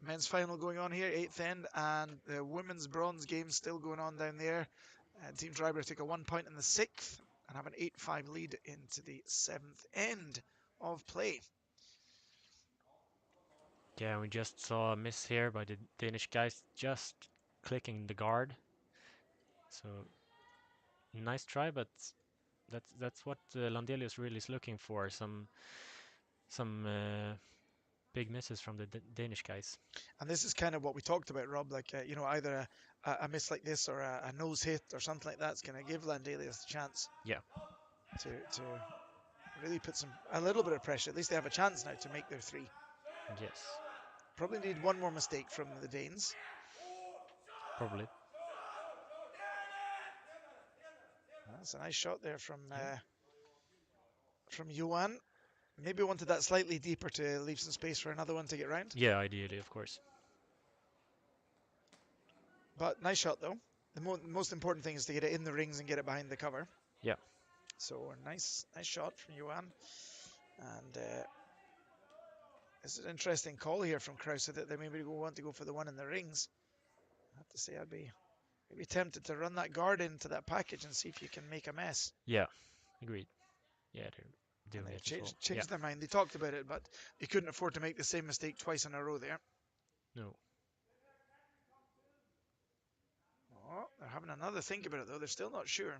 A: Men's final going on here, eighth end, and the women's bronze game still going on down there. Team Driver took a 1 point in the sixth and have an 8-5 lead into the seventh end of play.
C: Yeah, we just saw a miss here by the Danish guys just clicking the guard. So nice try, but that's what Landelius really is looking for. Some big misses from the Danish guys.
A: And this is kind of what we talked about, Rob. Like either a miss like this or a nose hit or something like that's going to give Landelius the chance.
C: Yeah.
A: To really put a little bit of pressure. At least they have a chance now to make their three.
C: Yes.
A: Probably need one more mistake from the Danes.
C: Probably.
A: That's a nice shot there from Johan. Maybe wanted that slightly deeper to leave some space for another one to get round.
C: Yeah, ideally, of course.
A: But nice shot though. The most important thing is to get it in the rings and get it behind the cover.
C: Yeah.
A: So nice shot from Johan. And it's an interesting call here from Krause that they maybe want to go for the one in the rings. I have to say I'd be maybe tempted to run that guard into that package and see if you can make a mess.
C: Yeah, agreed. Yeah, they're doing
A: and
C: it
A: they've
C: as well.
A: changed their mind. They talked about it, but they couldn't afford to make the same mistake twice in a row there.
C: No.
A: Oh, they're having another think about it though. They're still not sure.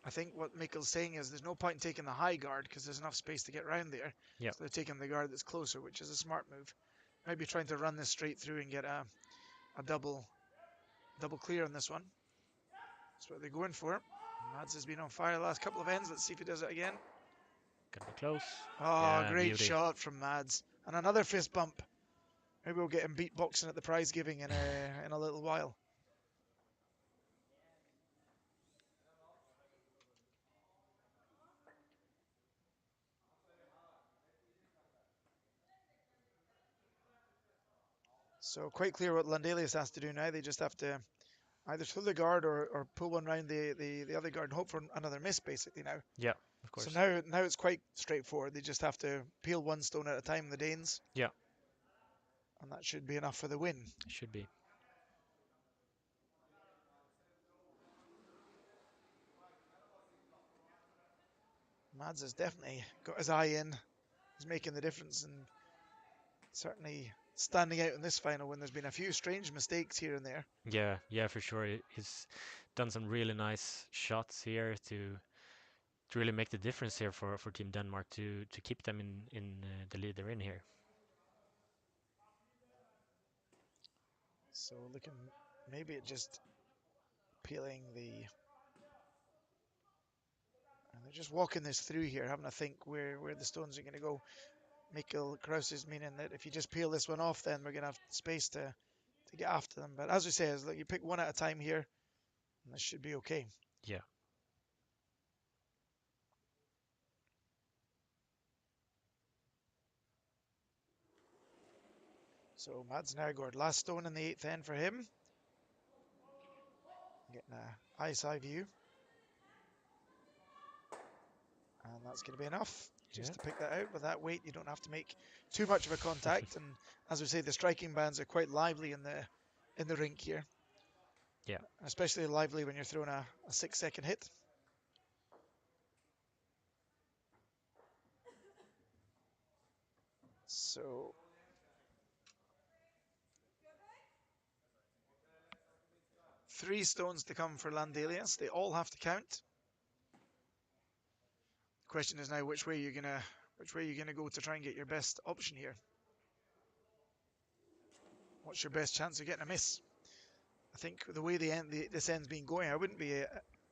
A: I think what Mikkel's saying is there's no point in taking the high guard because there's enough space to get round there.
C: Yeah.
A: So they're taking the guard that's closer, which is a smart move. Maybe trying to run this straight through and get a double clear on this one. That's what they're going for. Mads has been on fire the last couple of ends. Let's see if he does it again.
C: Gonna be close.
A: Oh,
C: Yeah,
A: great
C: beauty.
A: shot from Mads. And another fist bump. Maybe we'll get him beatboxing at the prize giving in a little while. So quite clear what Landelius has to do now. They just have to either throw the guard or pull one round the other guard and hope for another miss basically now.
C: Yeah, of course.
A: So now it's quite straightforward. They just have to peel one stone at a time, the Danes.
C: Yeah.
A: And that should be enough for the win.
C: Should be.
A: Mads has definitely got his eye in. He's making the difference and certainly standing out in this final when there's been a few strange mistakes here and there.
C: Yeah, for sure. He's done some really nice shots here to really make the difference here for Team Denmark to keep them in the lead they're in here.
A: So looking maybe at just peeling and they're just walking this through here, having to think where the stones are going to go. Mikkel Krause is meaning that if you just peel this one off, then we're going to have space to get after them. But as we say, you pick one at a time here, and this should be okay.
C: Yeah.
A: So Mads Nørgaard, last stone in the eighth end for him. Getting a ice eye view. And that's going to be enough just to pick that out. With that weight, you don't have to make too much of a contact. And as we say, the striking bands are quite lively in the rink here.
C: Yeah.
A: Especially lively when you're throwing a 6-second hit. So three stones to come for Landelius. They all have to count. The question is now which way you're gonna go to try and get your best option here. What's your best chance of getting a miss? I think the way this end's been going, I wouldn't be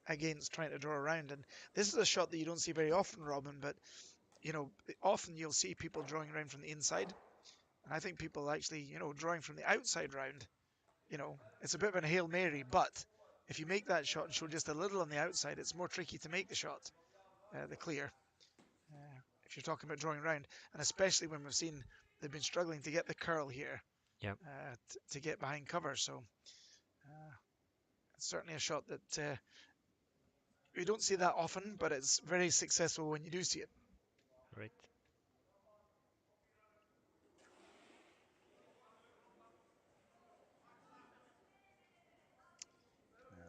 A: against trying to draw around. And this is a shot that you don't see very often, Robin, but often you'll see people drawing around from the inside. And I think people actually, drawing from the outside round, it's a bit of a Hail Mary, but if you make that shot and show just a little on the outside, it's more tricky to make the shot, the clear. if you're talking about drawing around, and especially when we've seen they've been struggling to get the curl here
C: Yep.
A: to get behind cover. So it's certainly a shot that we don't see that often, but it's very successful when you do see it.
C: Right.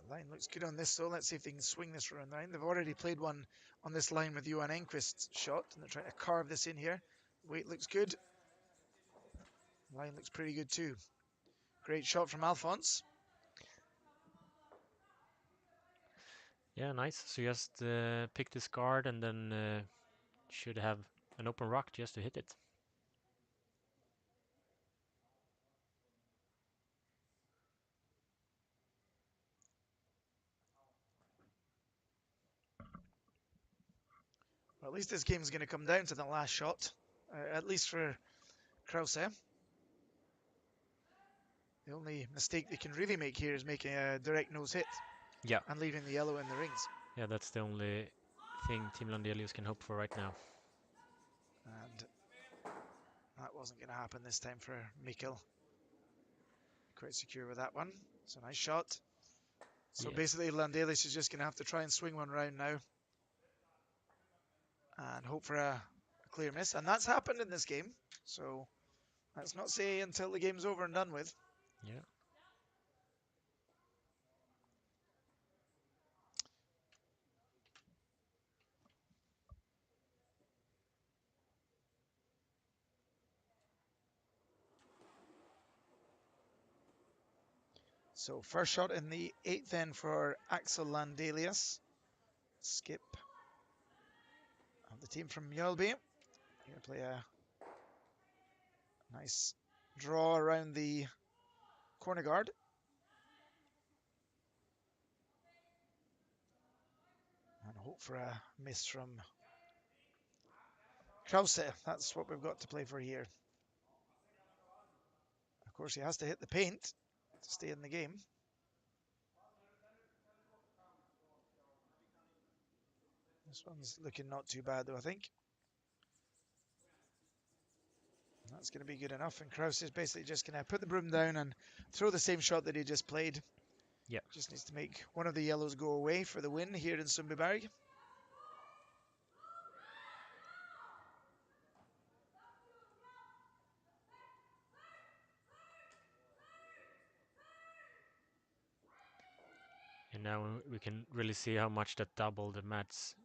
A: Line looks good on this, so let's see if they can swing this around the line. They've already played one on this line with Johan Enquist's shot, and they're trying to carve this in here. Weight looks good. Line looks pretty good too. Great shot from Alphonse.
C: Yeah, nice. So just pick this card and then should have an open rock just to hit it.
A: Well, at least this game is going to come down to the last shot, at least for Krause. The only mistake they can really make here is making a direct nose hit.
C: Yeah.
A: And leaving the yellow in the rings.
C: Yeah, that's the only thing Team Landelius can hope for right now.
A: And that wasn't going to happen this time for Mikkel. Quite secure with that one. It's a nice shot. So
C: Yeah.
A: basically Landelius is just going to have to try and swing one round now. And hope for a clear miss. And that's happened in this game. So let's not say until the game's over and done with.
C: Yeah.
A: So first shot in the 8th end for Axel Landelius. Skip of the team from Mjölby. Going to play a nice draw around the corner guard. And hope for a miss from Krause. That's what we've got to play for here. Of course, he has to hit the paint to stay in the game. This one's looking not too bad, though, I think. That's going to be good enough. And Krause is basically just going to put the broom down and throw the same shot that he just played.
C: Yeah.
A: Just needs to make one of the yellows go away for the win here in Sundbyberg.
C: And now we can really see how much that double the Mats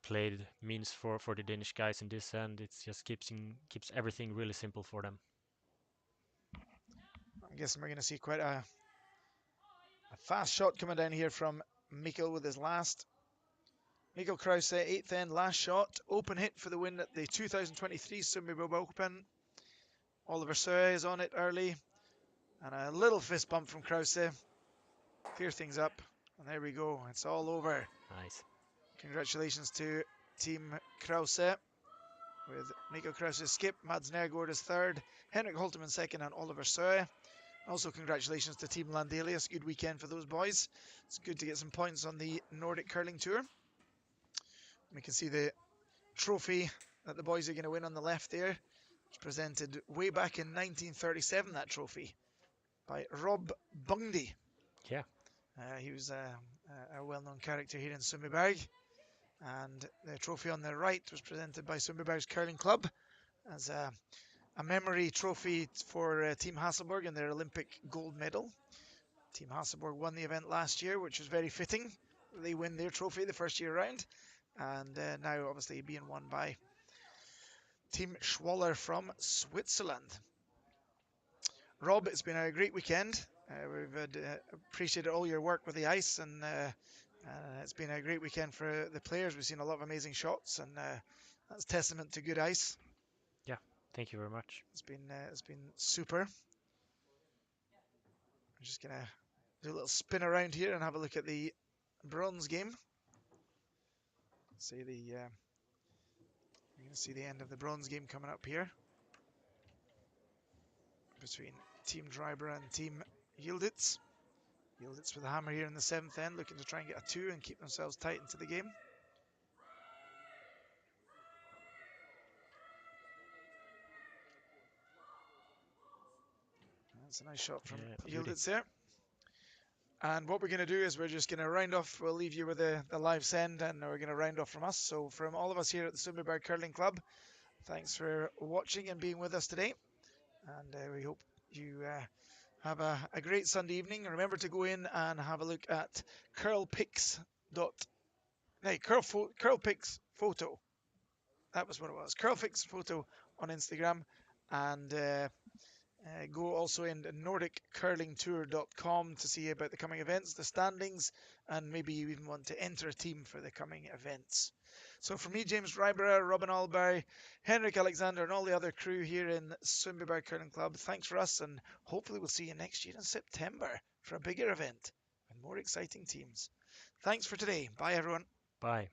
C: played means for the Danish guys in this end. It just keeps everything really simple for them.
A: I'm guessing we're going to see quite a fast shot coming down here from Mikkel with his last. Mikkel Krause, 8th end, last shot. Open hit for the win at the 2023 Sundbyberg Open. Oliver SWE is on it early. And a little fist bump from Krause. Clear things up. And there we go. It's all over.
C: Nice.
A: Congratulations to Team Krause. With Mikkel Krause's skip, Mads Nergård is third, Henrik Holtemann second, and Oliver SWE. Also, congratulations to Team Landelius. Good weekend for those boys. It's good to get some points on the Nordic Curling Tour. We can see the trophy that the boys are going to win on the left there. It's presented way back in 1937, that trophy, by Rob Bundy.
C: Yeah.
A: He was a well-known character here in Sundbyberg. And the trophy on the right was presented by Sundbyberg's Curling Club as a memory trophy for Team Hasselborg and their Olympic gold medal. Team Hasselborg won the event last year, which was very fitting. They win their trophy the first year round. And now obviously being won by Team Schwaller from Switzerland. Rob, it's been a great weekend. We've appreciated all your work with the ice, and it's been a great weekend for the players. We've seen a lot of amazing shots, and that's testament to good ice.
C: Yeah, thank you very much.
A: It's been super. I'm just gonna do a little spin around here and have a look at the bronze game. See you're gonna see the end of the bronze game coming up here between Team Dryber and Team Yielditz. Yielditz with a hammer here in the 7th end, looking to try and get a 2 and keep themselves tight into the game. That's a nice shot from
C: Yeah, beauty.
A: Yildiz there. And what we're going to do is we're just going to round off. We'll leave you with the live send, and we're going to round off from us. So from all of us here at the Sundbyberg Curling Club, thanks for watching and being with us today. And we hope you have a great Sunday evening. Remember to go in and have a look at curlpics. Curlpics photo. That was what it was. Curlpics photo on Instagram. And go also in NordicCurlingTour.com to see about the coming events, the standings, and maybe you even want to enter a team for the coming events. So for me, James Ryborough, Robin Albury, Henrik Alexander, and all the other crew here in Sundbyberg Curling Club, thanks for us, and hopefully we'll see you next year in September for a bigger event and more exciting teams. Thanks for today. Bye, everyone.
C: Bye.